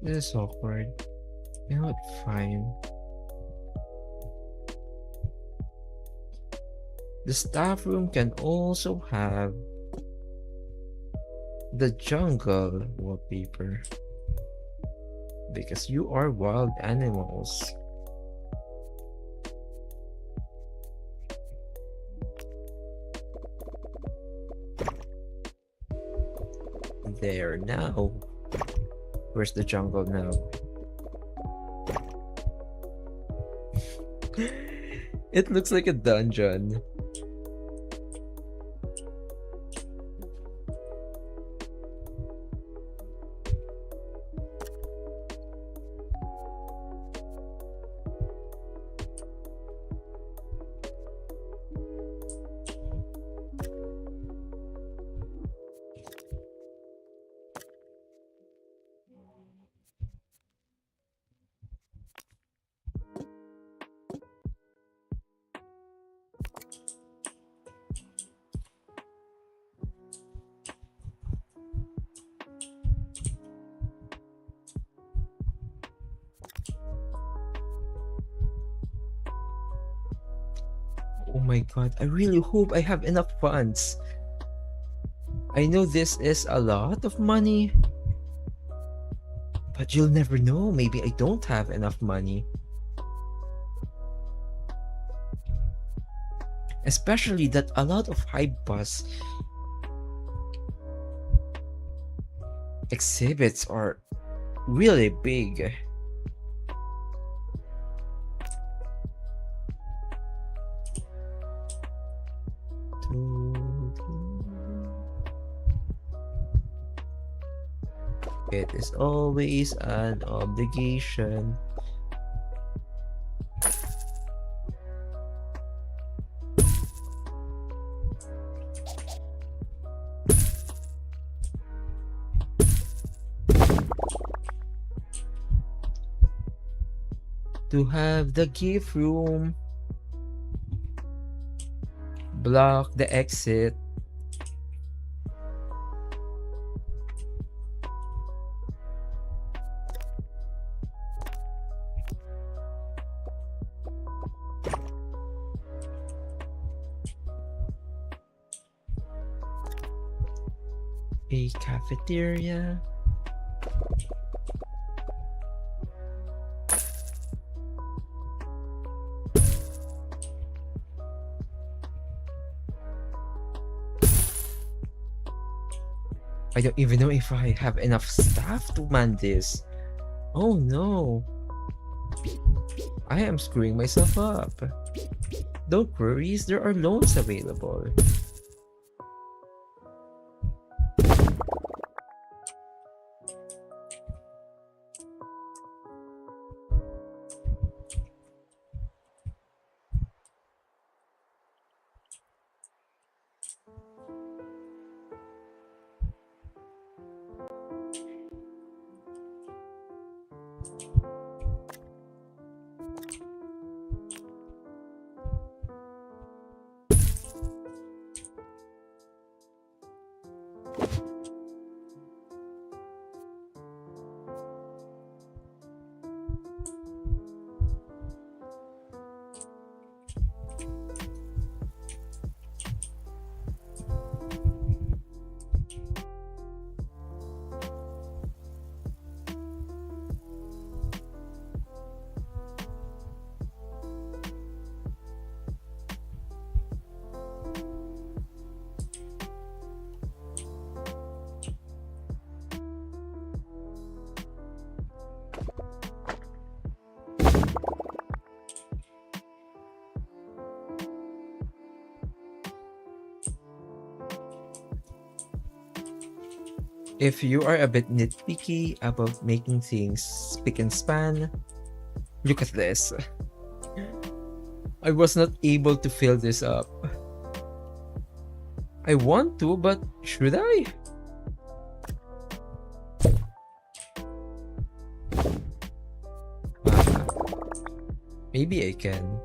This is awkward. You know what? Fine. The staff room can also have the jungle wallpaper because you are wild animals. There now. Where's the jungle now? It looks like a dungeon. Oh my god, I really hope I have enough funds. I know this is a lot of money, but you'll never know. Maybe I don't have enough money. Especially that a lot of high bus exhibits are really big. It is always an obligation. to have the gift room. Block the exit. A cafeteria. I don't even know if I have enough staff to man this. Oh no. I am screwing myself up. Don't worry, there are loans available. If you are a bit nitpicky about making things spick and span, look at this. I was not able to fill this up. I want to, but should I? Maybe I can.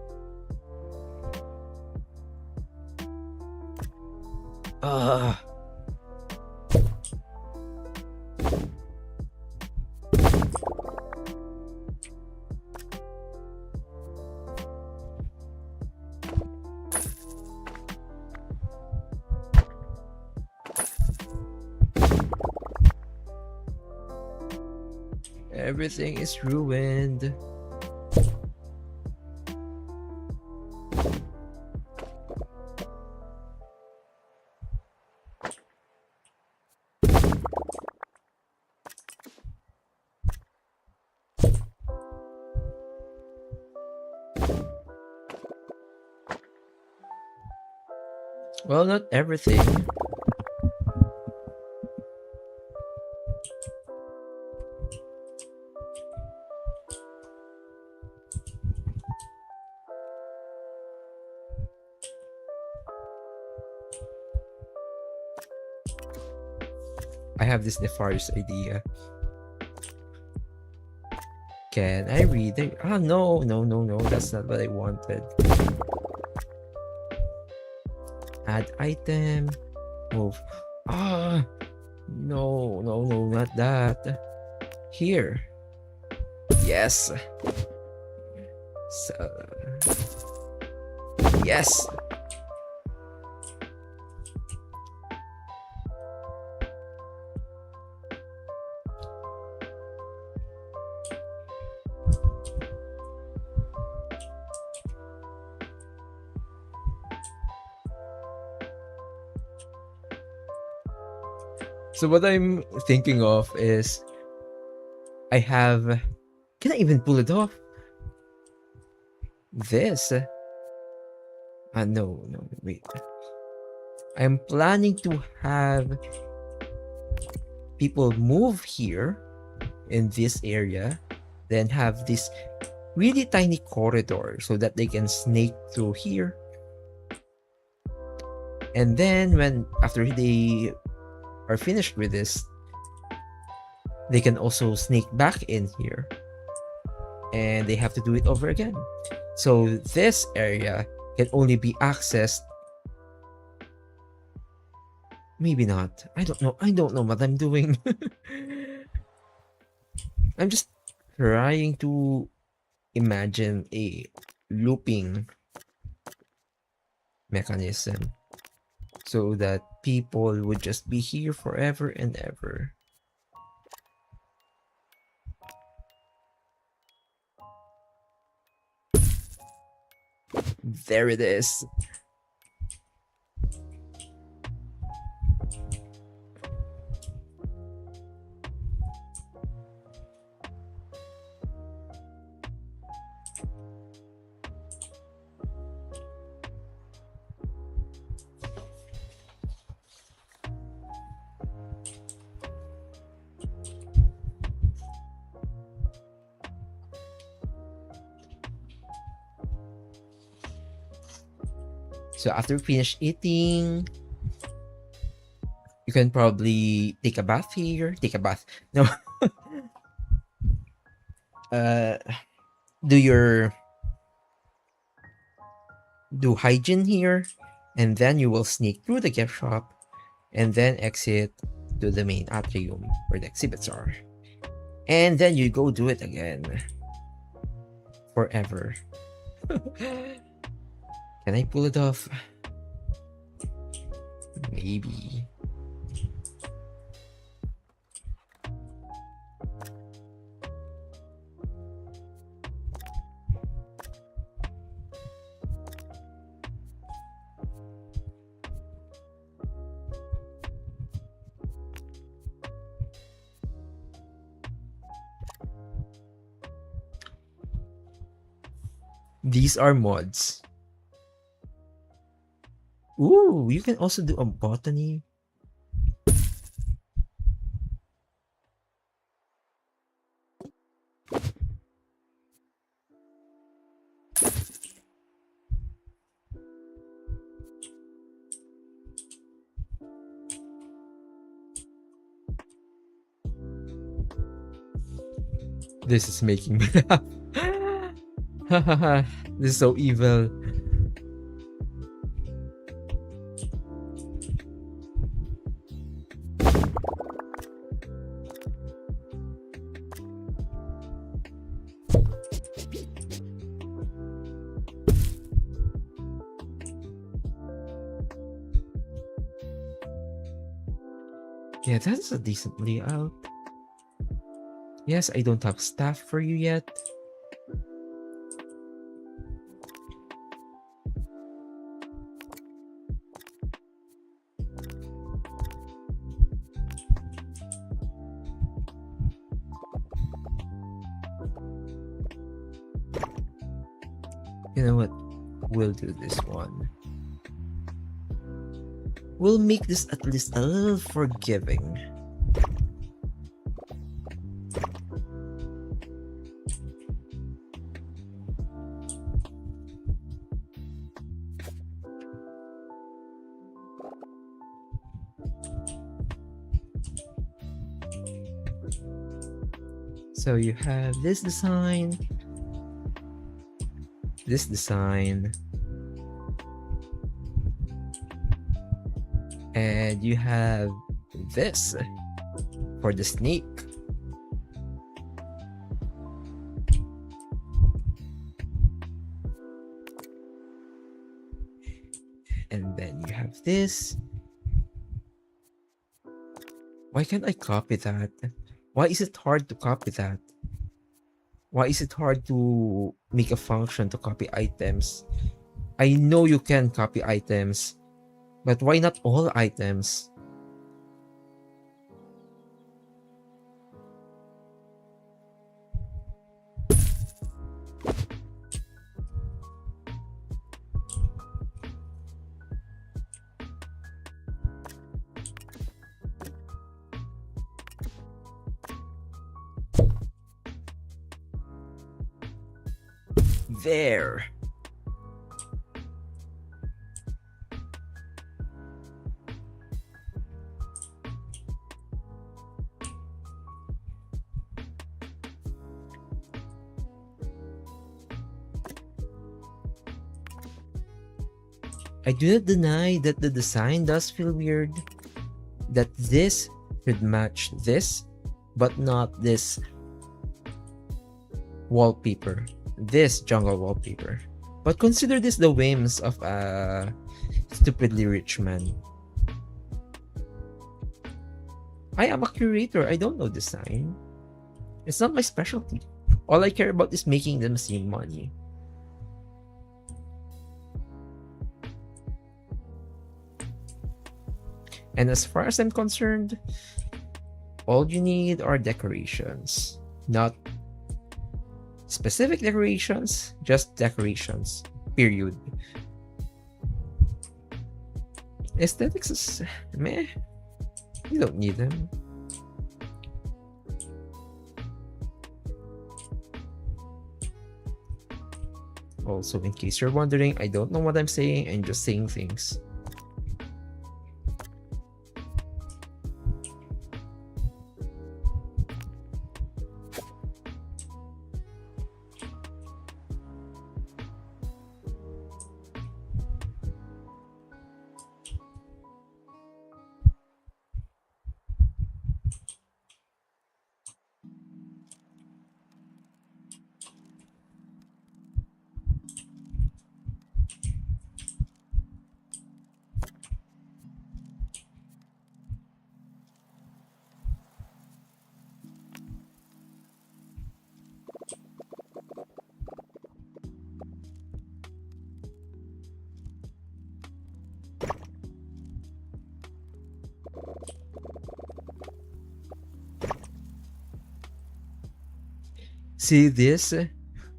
Everything is ruined. Well, not everything. I have this nefarious idea. Can I read it? Ah, no, that's not what I wanted. Add item. Move. Ah, no, not that. Here. Yes. So, yes. So what I'm thinking of is can I even pull it off? This. No, wait. I'm planning to have people move here in this area, then have this really tiny corridor so that they can snake through here. And then after they are finished with this, they can also sneak back in here and they have to do it over again. So this area can only be accessed. Maybe not. I don't know. I don't know what I'm doing. I'm just trying to imagine a looping mechanism so that people would just be here forever and ever. There it is. So after we finish eating, you can probably take a bath here. Take a bath. No. uh, do hygiene here, and then you will sneak through the gift shop, and then exit to the main atrium where the exhibits are. And then you go do it again. Forever. Can I pull it off? Maybe. These are mods. Ooh, you can also do a botany. This is making me laugh. This is so evil. Yeah, that's a decent layout. Yes, I don't have staff for you yet. You know what? We'll do this one. We'll make this at least a little forgiving. So you have this design, and you have this for the snake. And then you have this. Why can't I copy that? Why is it hard to copy that? Why is it hard to make a function to copy items? I know you can copy items, but why not all items? There. I do not deny that the design does feel weird, that this should match this, but not this wallpaper, this jungle wallpaper. But consider this the whims of a stupidly rich man. I am a curator, I don't know design. It's not my specialty. All I care about is making the museum money. And as far as I'm concerned, all you need are decorations. Not specific decorations, just decorations. Period. Aesthetics is meh. You don't need them. Also, in case you're wondering, I don't know what I'm saying, I'm just saying things. See this?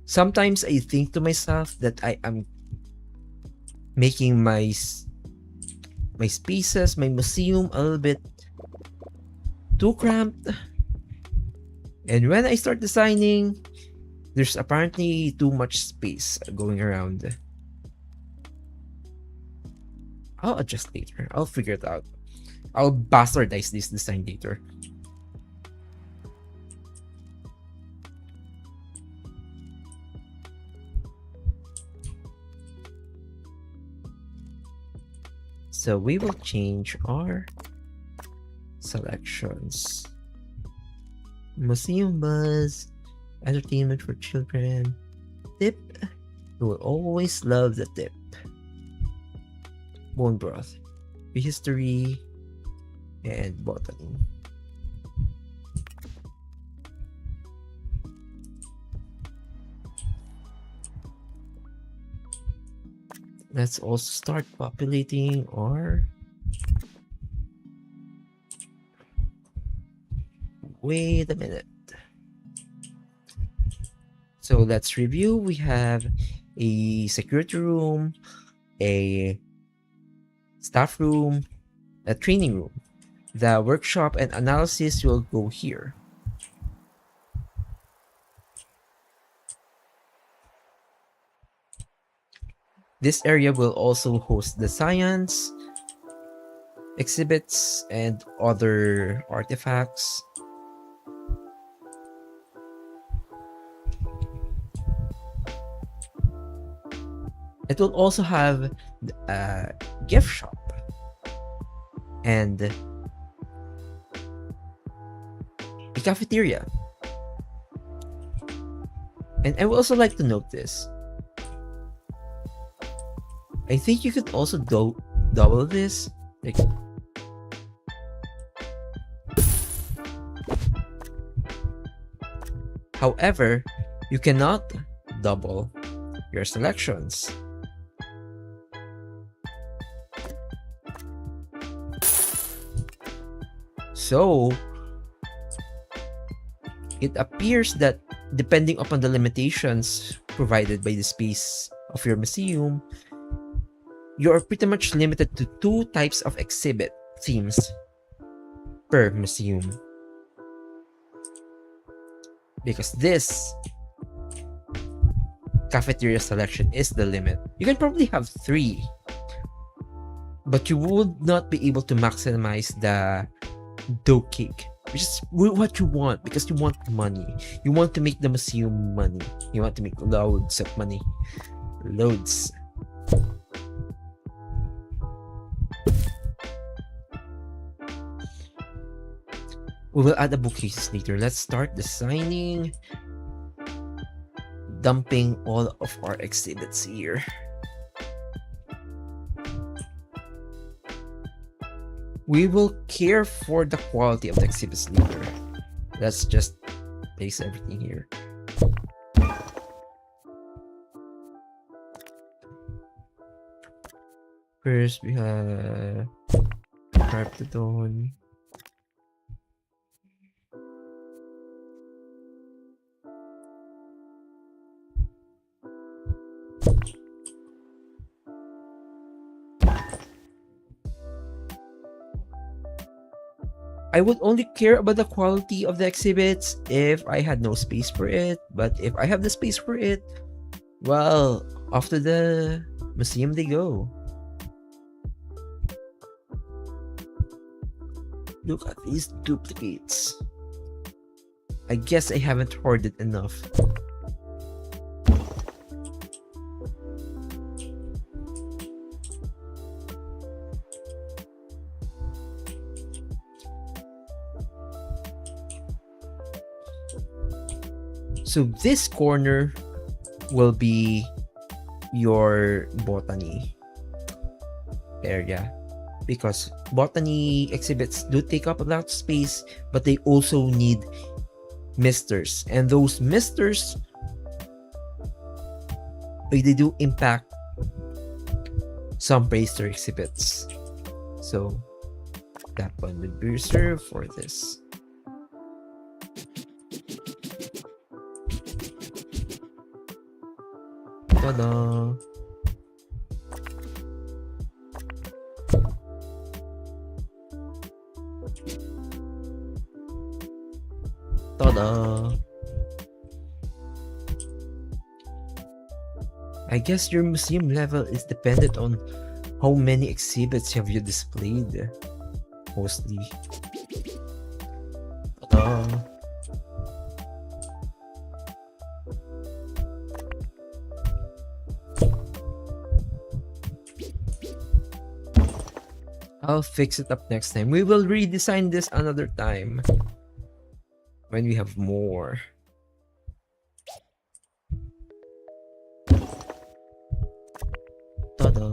Sometimes I think to myself that I am making my spaces, my museum a little bit too cramped. And when I start designing, there's apparently too much space going around. I'll adjust later. I'll figure it out. I'll bastardize this design later. So we will change our selections. Museum buzz, entertainment for children, tip. You will always love the tip. Bone broth, prehistory, and botany. Let's also start populating our... Wait a minute. So let's review. We have a security room, a staff room, a training room. The workshop and analysis will go here. This area will also host the science, exhibits, and other artifacts. It will also have a gift shop and a cafeteria. And I would also like to note this. I think you could also double this. Like, however, you cannot double your selections. So, it appears that depending upon the limitations provided by the space of your museum, you are pretty much limited to 2 types of exhibit themes per museum. Because this cafeteria selection is the limit. You can probably have 3, but you would not be able to maximize the dough cake, which is what you want because you want money. You want to make the museum money. You want to make loads of money. Loads. We will add a bookcase later. Let's start designing, dumping all of our exhibits here. We will care for the quality of the exhibits later. Let's just place everything here. First, we have Cryptodon. I would only care about the quality of the exhibits if I had no space for it. But if I have the space for it, well, off to the museum they go. Look at these duplicates. I guess I haven't hoarded enough. So this corner will be your botany area, because botany exhibits do take up a lot of space, but they also need misters, and those misters, they do impact some bracer exhibits. So that one would be reserved for this. Ta-da! Ta-da! I guess your museum level is dependent on how many exhibits have you displayed, mostly. Ta-da! I'll fix it up next time. We will redesign this another time when we have more. Ta-da!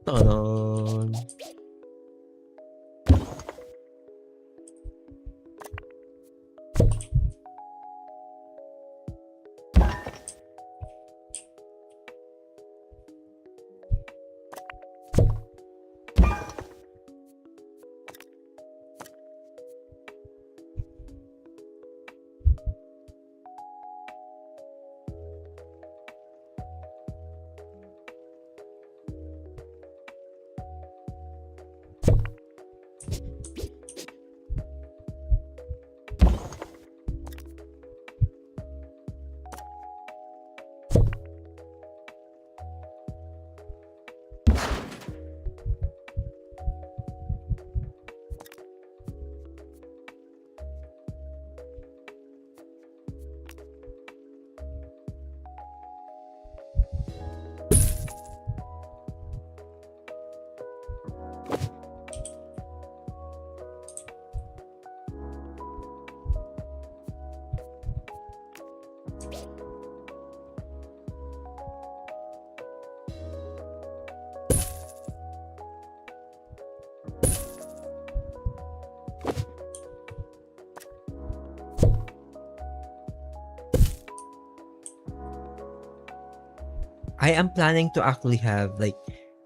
Ta-da! I am planning to actually have like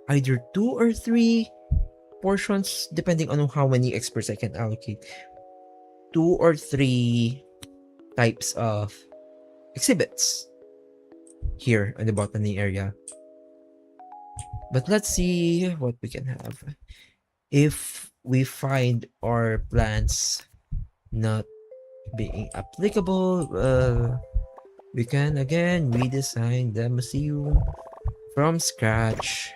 either 2 or 3 portions, depending on how many experts I can allocate. 2 or 3 types of exhibits here in the botany area. But let's see what we can have. If we find our plans not being applicable, we can again redesign the museum from scratch.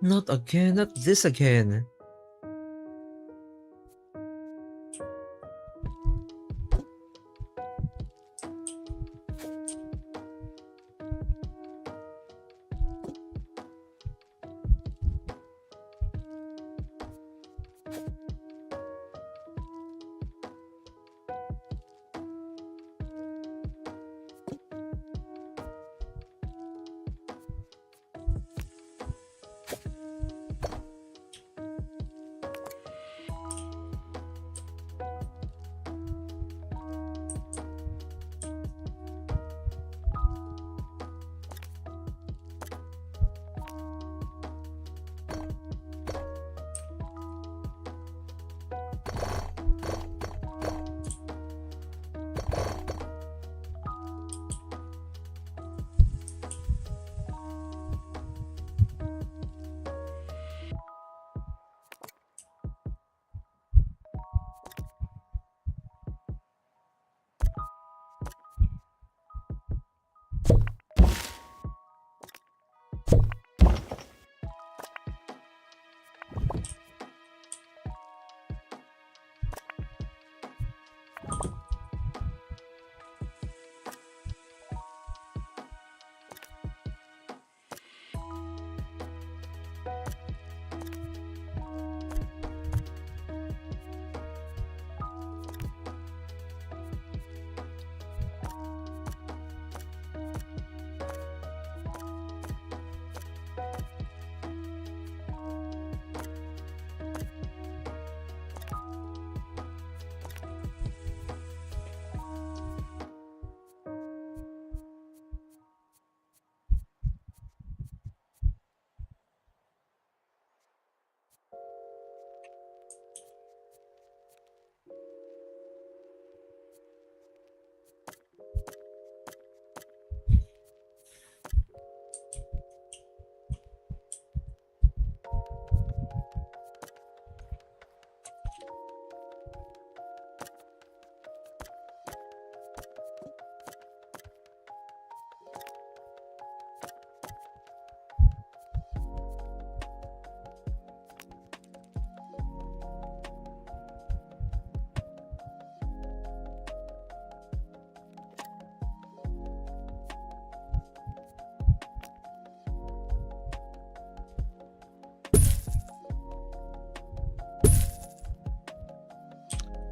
Not again, not this again.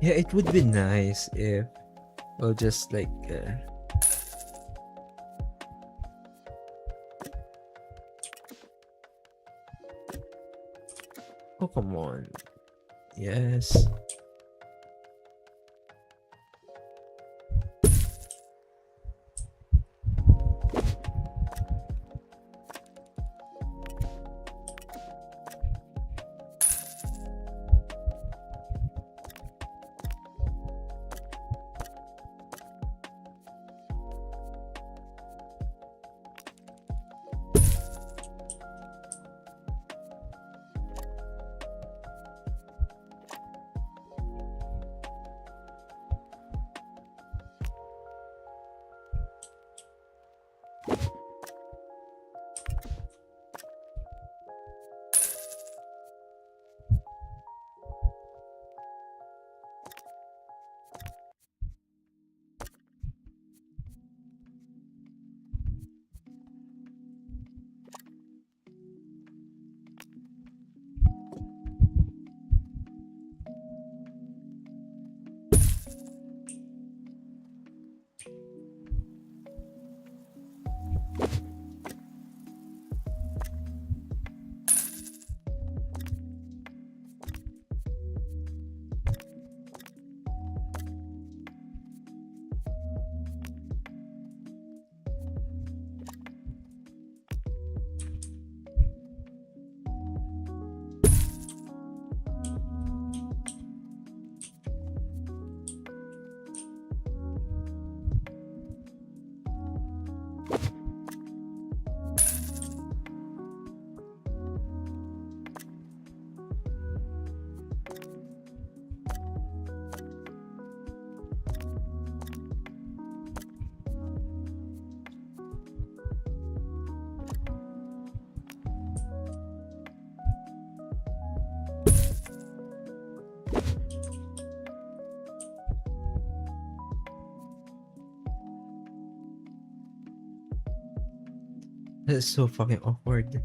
Yeah, it would be nice if we'll just like oh come on. Yes. That's so fucking awkward.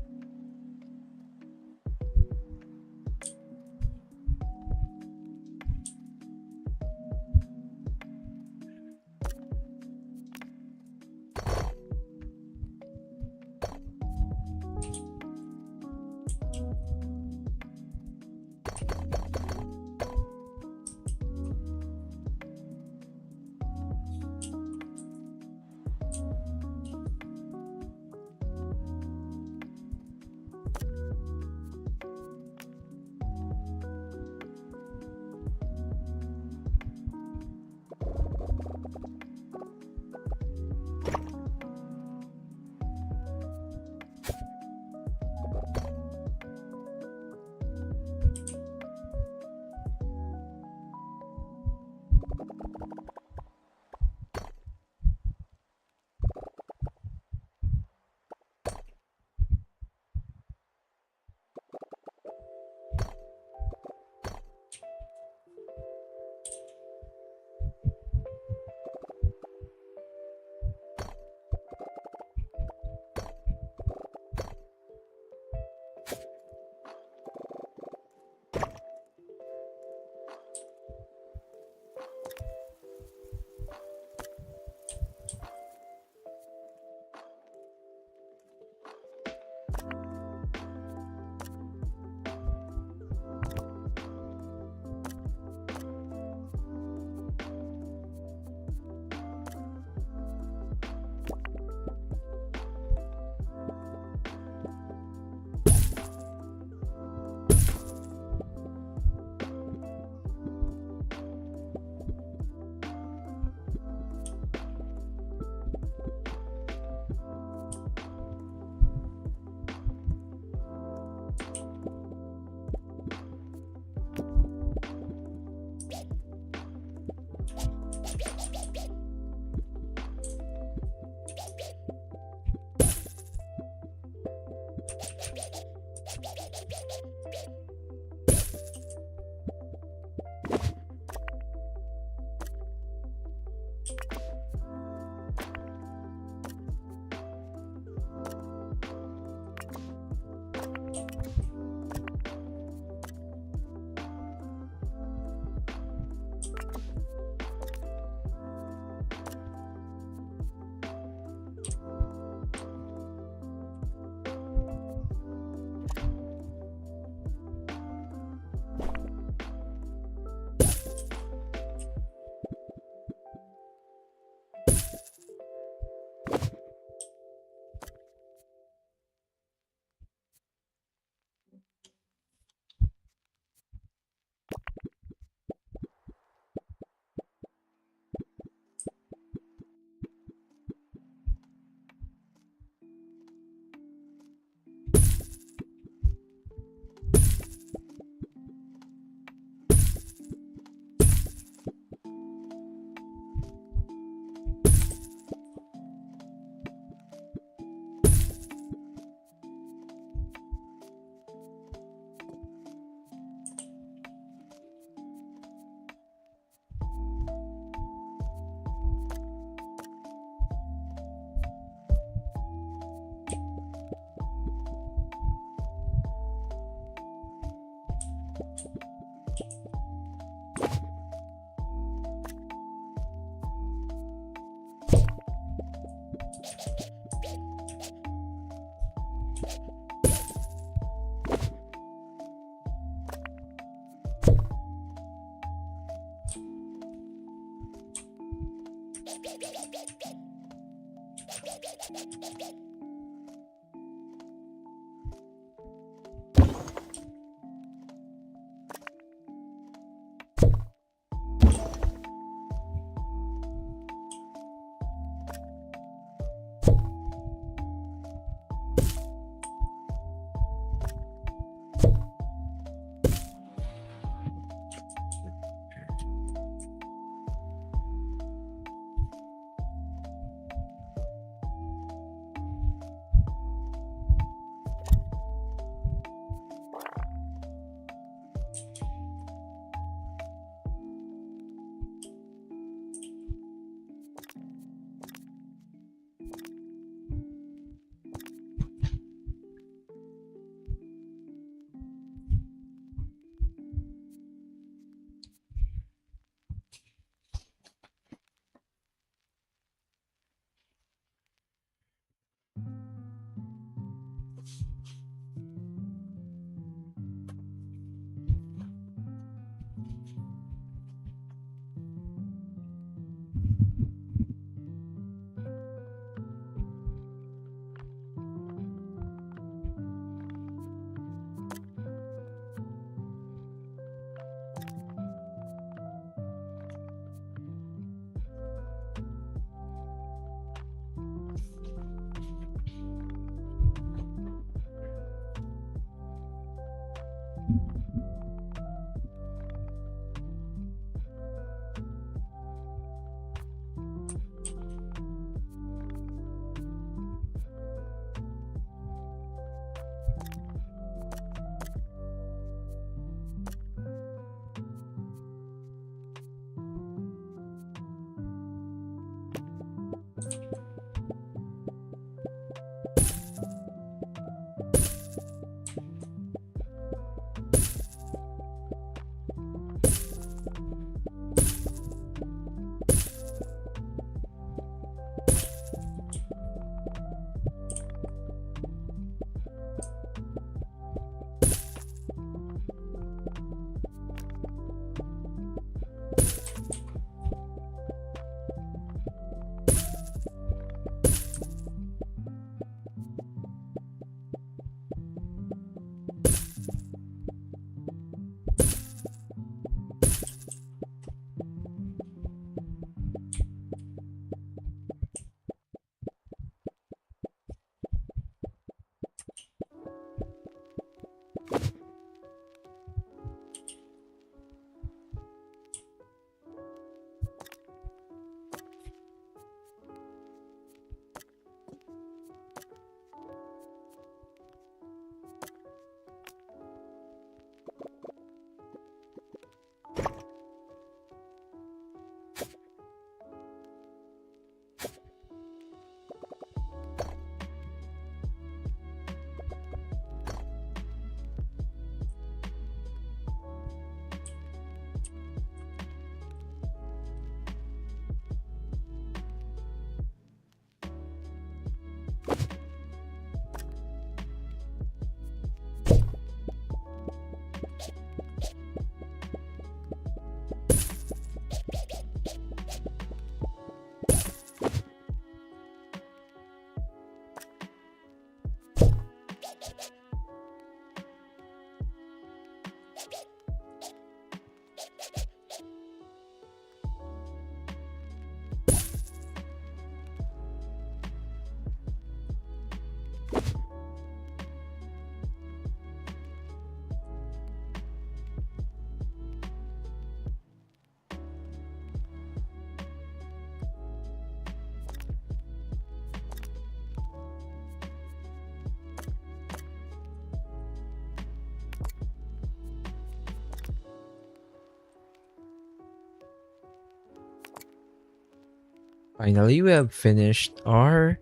Finally, we have finished our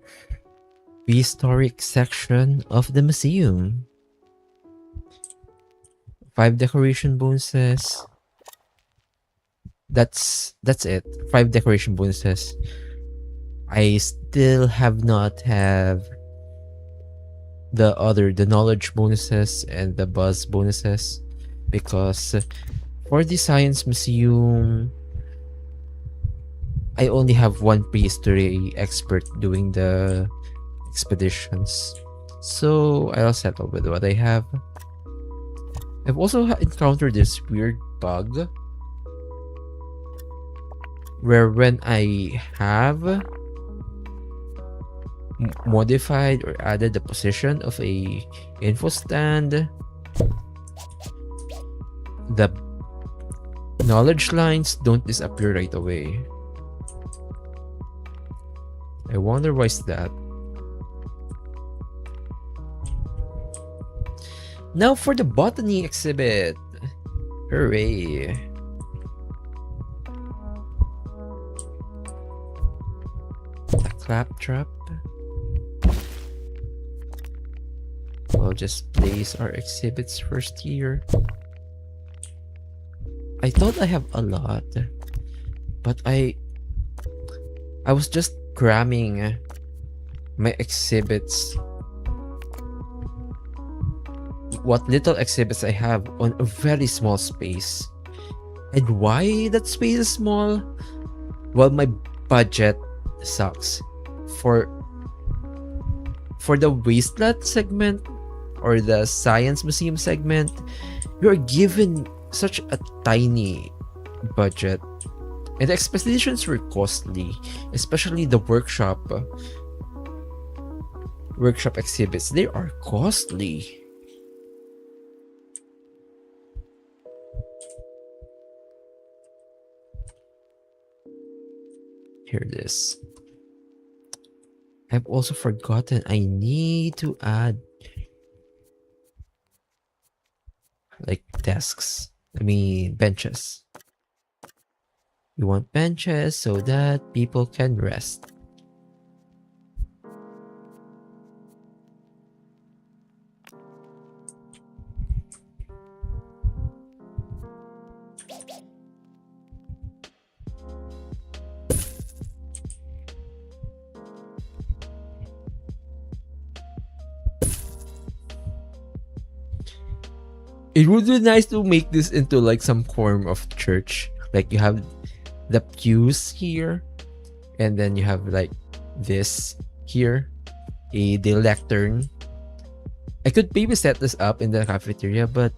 prehistoric section of the museum. 5 decoration bonuses. That's it. 5 decoration bonuses. I still have not have the knowledge bonuses and the buzz bonuses, because for the science museum I only have one prehistory expert doing the expeditions, so I'll settle with what I have. I've also encountered this weird bug where when I have modified or added the position of a info stand, the knowledge lines don't disappear right away. I wonder why is that. Now for the botany exhibit. Hooray. A claptrap. We'll just place our exhibits first here. I thought I have a lot, but I was just cramming my exhibits, what little exhibits I have, on a very small space. And why that space is small? Well, my budget sucks. For the wasteland segment or the science museum segment, you're given such a tiny budget, and the expeditions were costly, especially the workshop exhibits. They are costly. Here it is. I've also forgotten I need to add like benches. You want benches so that people can rest. It would be nice to make this into like some form of church. Like you have the pews here, and then you have like this here, the lectern. I could maybe set this up in the cafeteria, but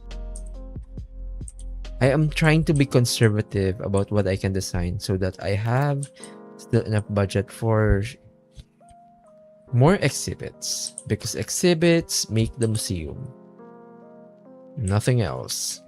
I am trying to be conservative about what I can design so that I have still enough budget for more exhibits, because exhibits make the museum, nothing else.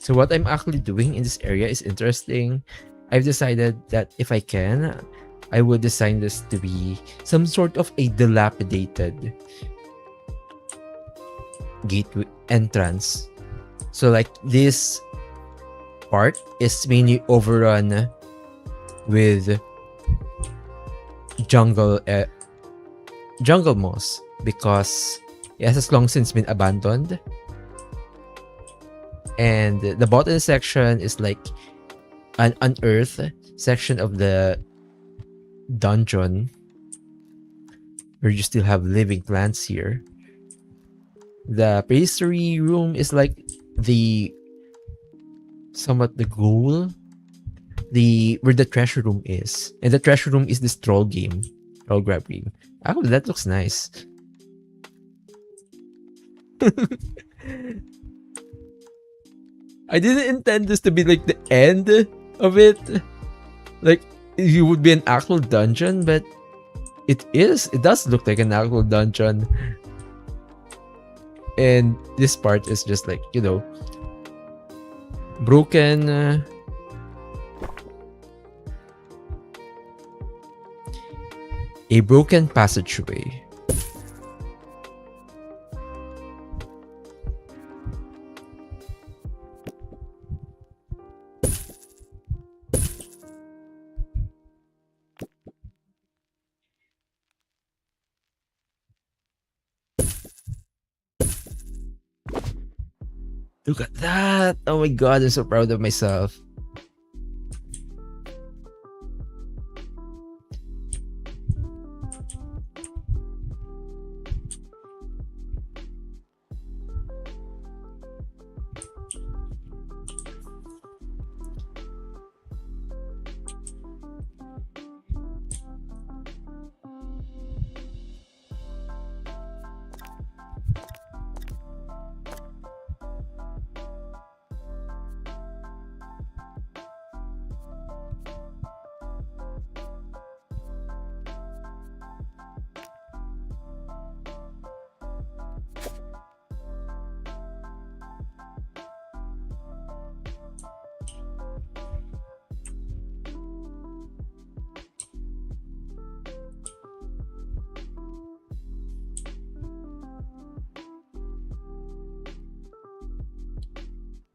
So what I'm actually doing in this area is interesting. I've decided that if I can, I would design this to be some sort of a dilapidated gateway entrance. So like this part is mainly overrun with jungle moss because it has long since been abandoned. And the bottom section is like an unearthed section of the dungeon where you still have living plants here. The pastry room is like somewhat the goal, where the treasure room is, and the treasure room is this troll grab game. Oh, that looks nice. I didn't intend this to be like the end of it. Like, it would be an actual dungeon, but it does look like an actual dungeon. And this part is just like, broken. A broken passageway. Look at that! Oh my god, I'm so proud of myself.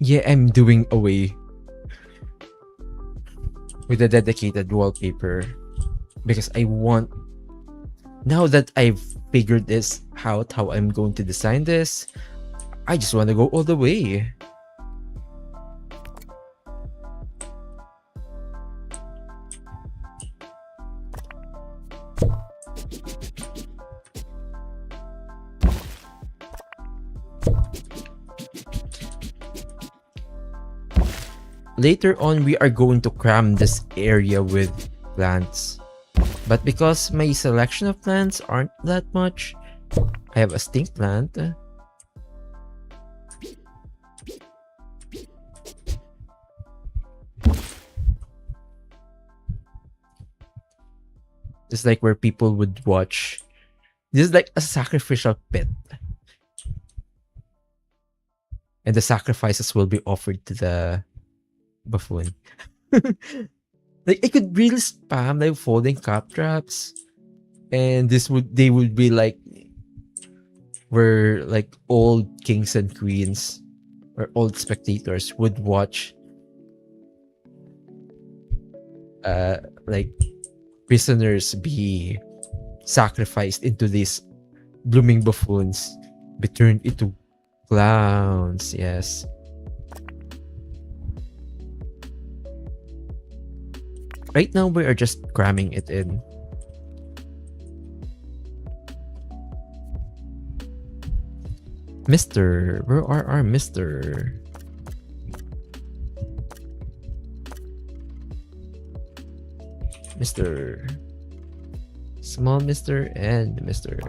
Yeah, I'm doing away with the dedicated wallpaper because I want, now that I've figured this out, how I'm going to design this, I just want to go all the way. Later on, we are going to cram this area with plants. But because my selection of plants aren't that much, I have a stink plant. Just like where people would watch. This is like a sacrificial pit. And the sacrifices will be offered to the buffoon. Like I could really spam like folding cup traps. And they would be like where like old kings and queens or old spectators would watch like prisoners be sacrificed into these blooming buffoons, be turned into clowns. Yes. Right now we are just cramming it in. Mister, where are our Mister? Mister. Small Mister and Mister.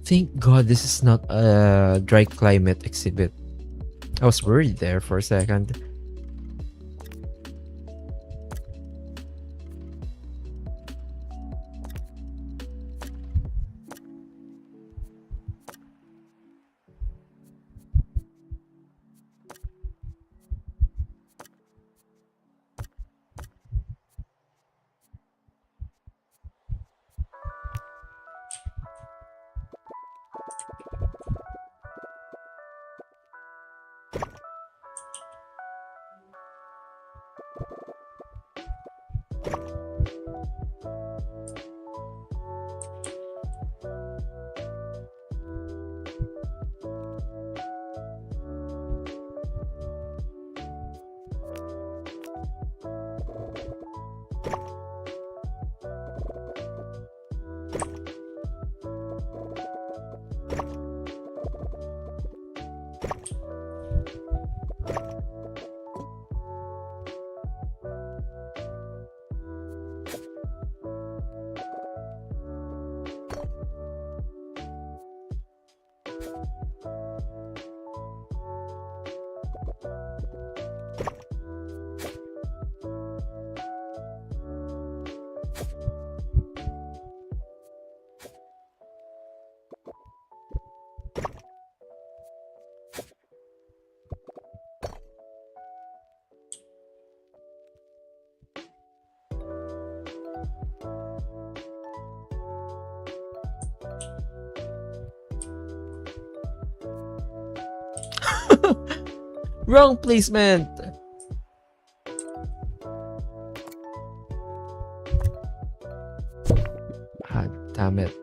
Thank God this is not a dry climate exhibit. I was worried there for a second. Wrong placement. Ah, damn it.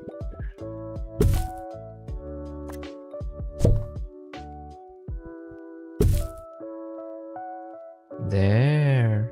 There.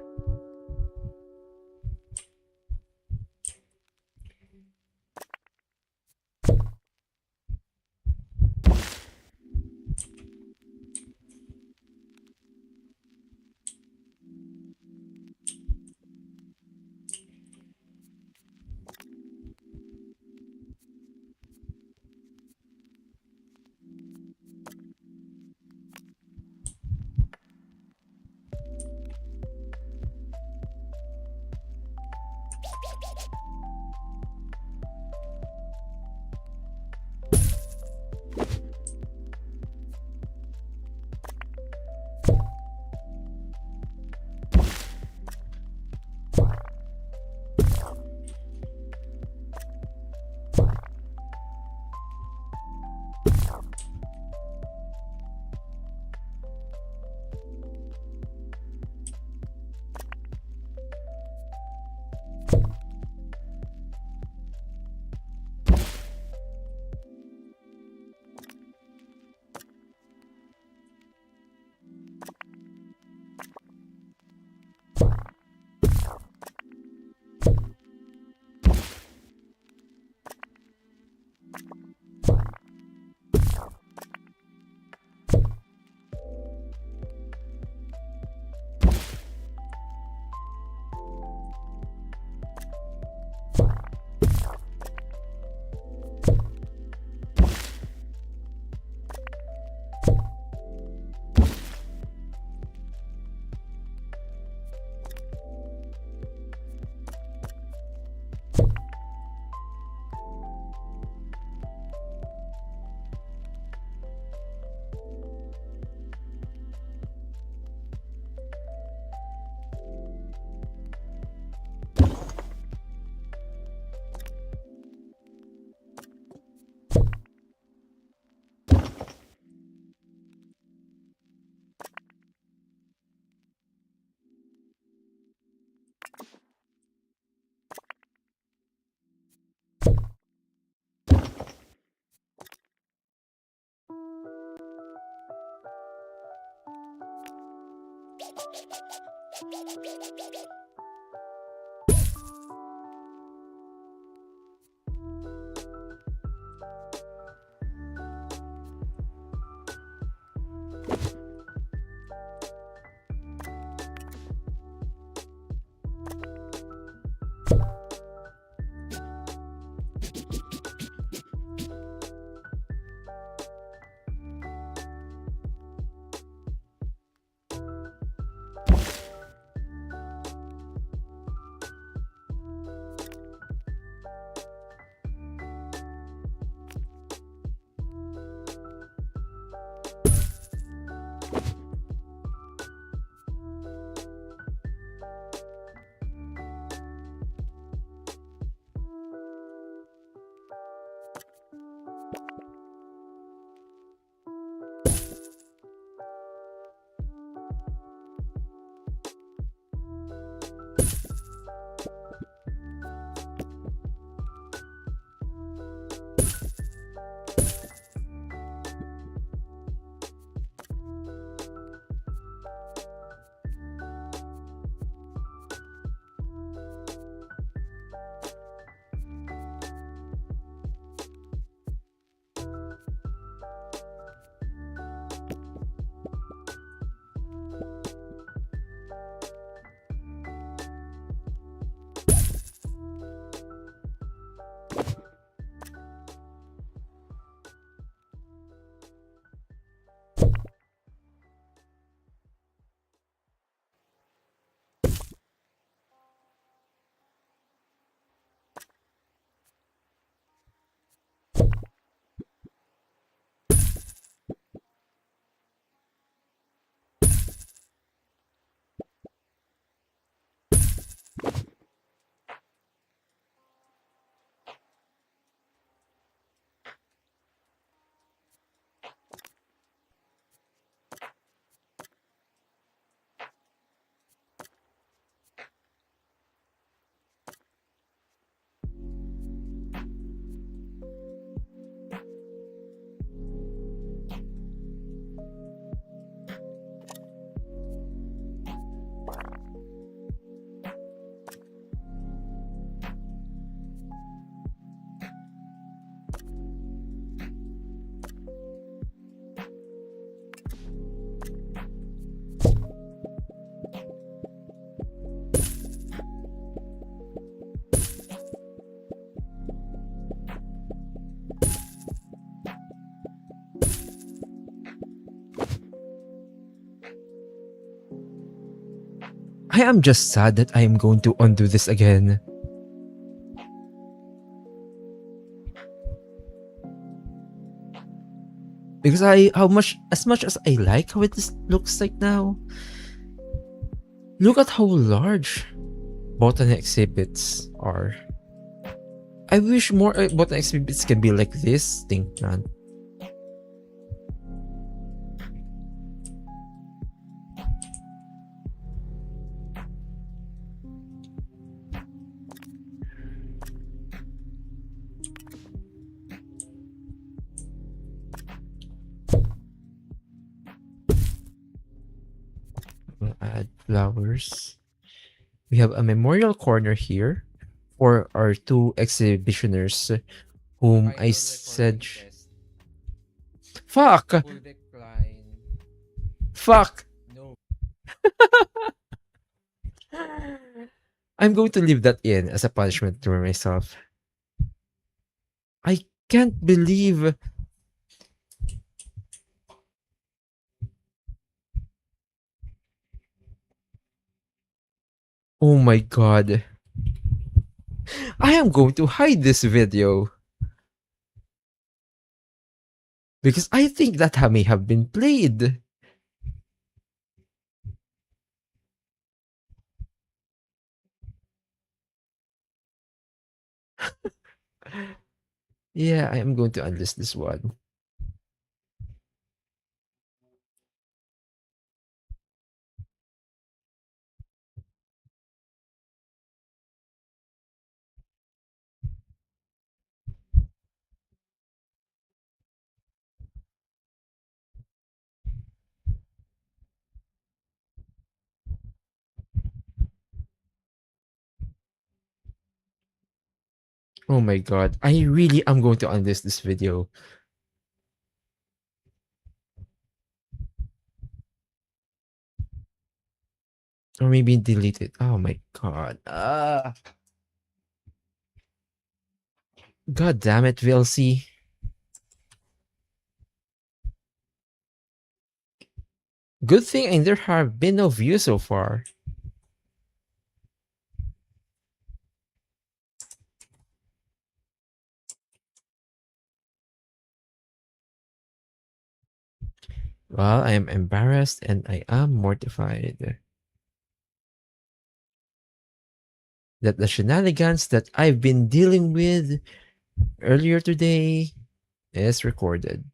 I am just sad that I am going to undo this again. Because as much as I like how it looks like now, look at how large botany exhibits are. I wish more botany exhibits can be like this thing, man. We'll add flowers. We have a memorial corner here for our two exhibitioners whom I said fuck. Fuck. I'm going to leave that in as a punishment to myself. I can't believe. Oh my god. I am going to hide this video. Because I think that may have been played. Yeah, I am going to unlist this one. Oh my god. I really am going to unlist this video. Or maybe delete it. Oh my god. God damn it, VLC. Good thing and there have been no views so far. Well, I am embarrassed and I am mortified that the shenanigans that I've been dealing with earlier today is recorded.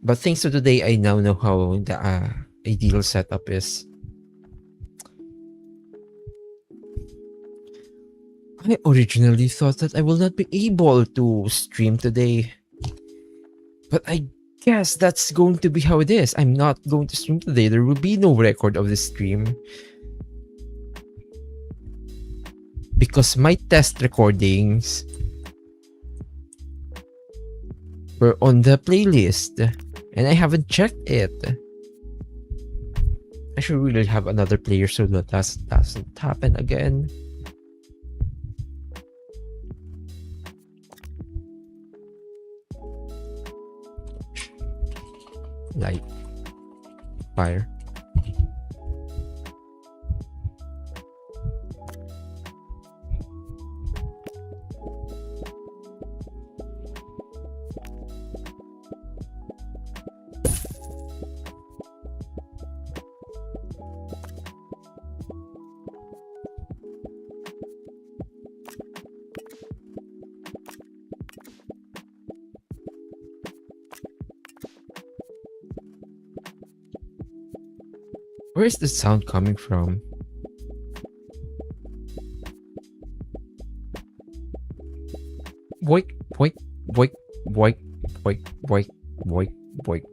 But thanks to today, I now know how the ideal setup is. I originally thought that I will not be able to stream today. But I guess that's going to be how it is. I'm not going to stream today. There will be no record of this stream. Because my test recordings were on the playlist. And I haven't checked it. I should really have another player so that doesn't happen again. Light. Fire. Where is the sound coming from? Boink, boink, boink, boink, boink, boink, boink, boink.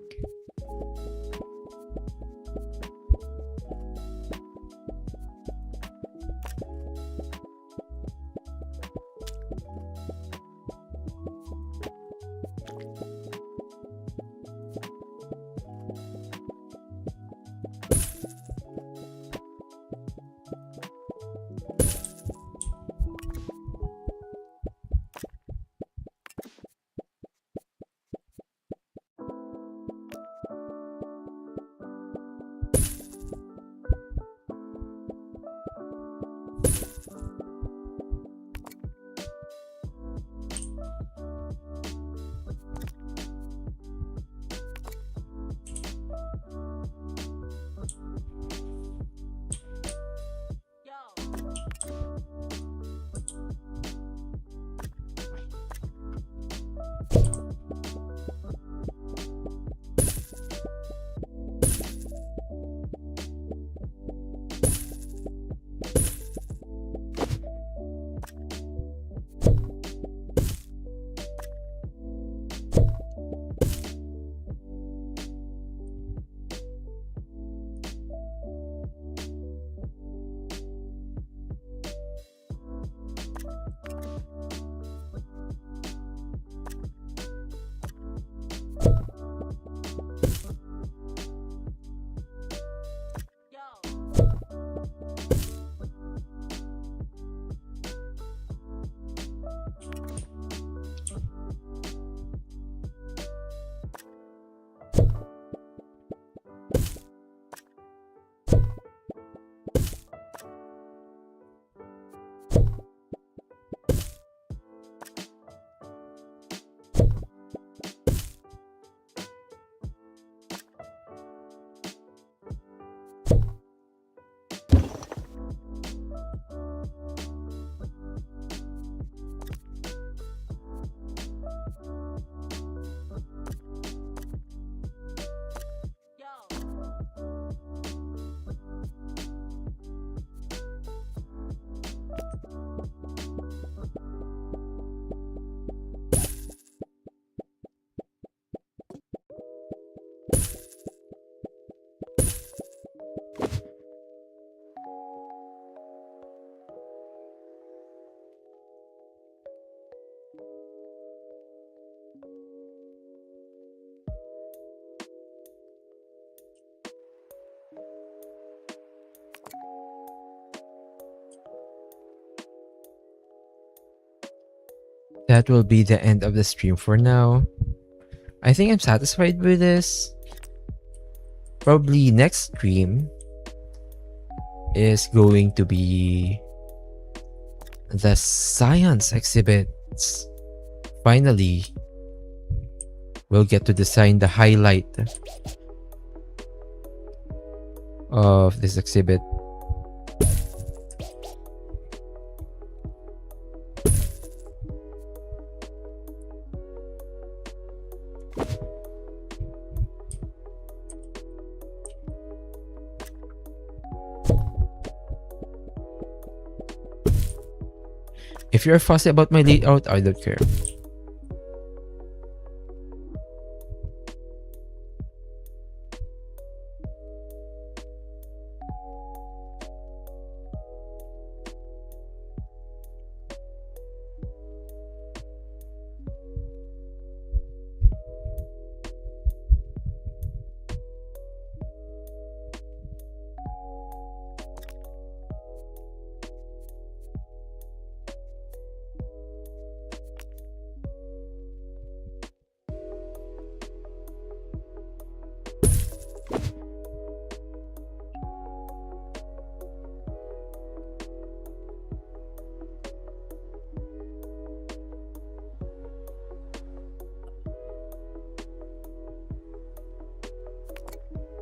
that will be the end of the stream for now. I think I'm satisfied with this. Probably next stream is going to be the science exhibits. Finally, we'll get to design the highlight of this exhibit. If you're fussy about my layout, I don't care.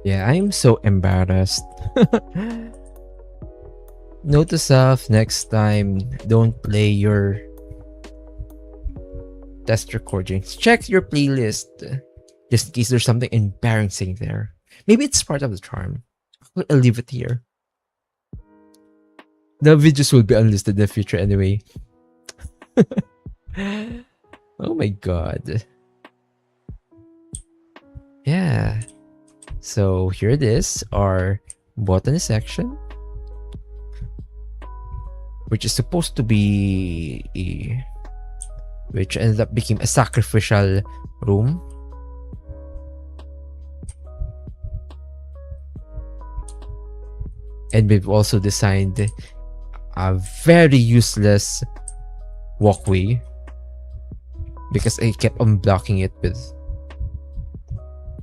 Yeah, I'm so embarrassed. Note to self, next time, don't play your test recordings. Check your playlist, just in case there's something embarrassing there. Maybe it's part of the charm. I'll leave it here. The videos will be unlisted in the future anyway. Oh my god. Yeah. So here it is, our botany section, which is supposed to be which ended up became a sacrificial room. And we've also designed a very useless walkway because I kept on blocking it with...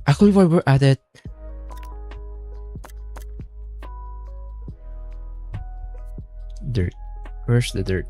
Actually, while we're at it, dirt. Where's the dirt?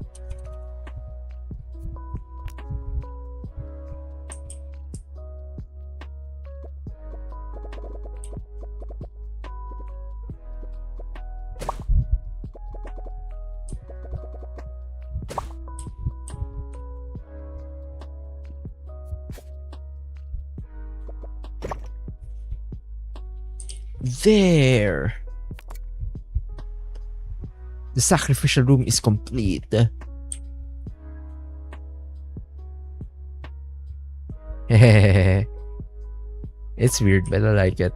There. The sacrificial room is complete. It's weird, but I like it.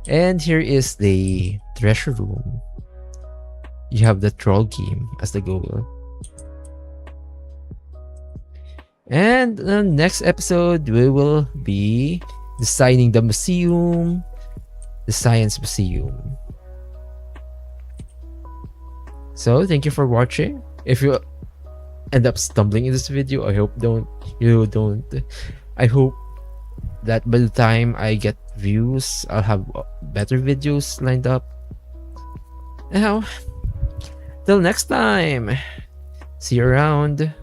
And here is the treasure room. You have the troll game as the goal. And the next episode, we will be designing the museum, the science museum. So thank you for watching. If you end up stumbling in this video, I hope you don't. I hope that by the time I get views, I'll have better videos lined up. Now, till next time, see you around.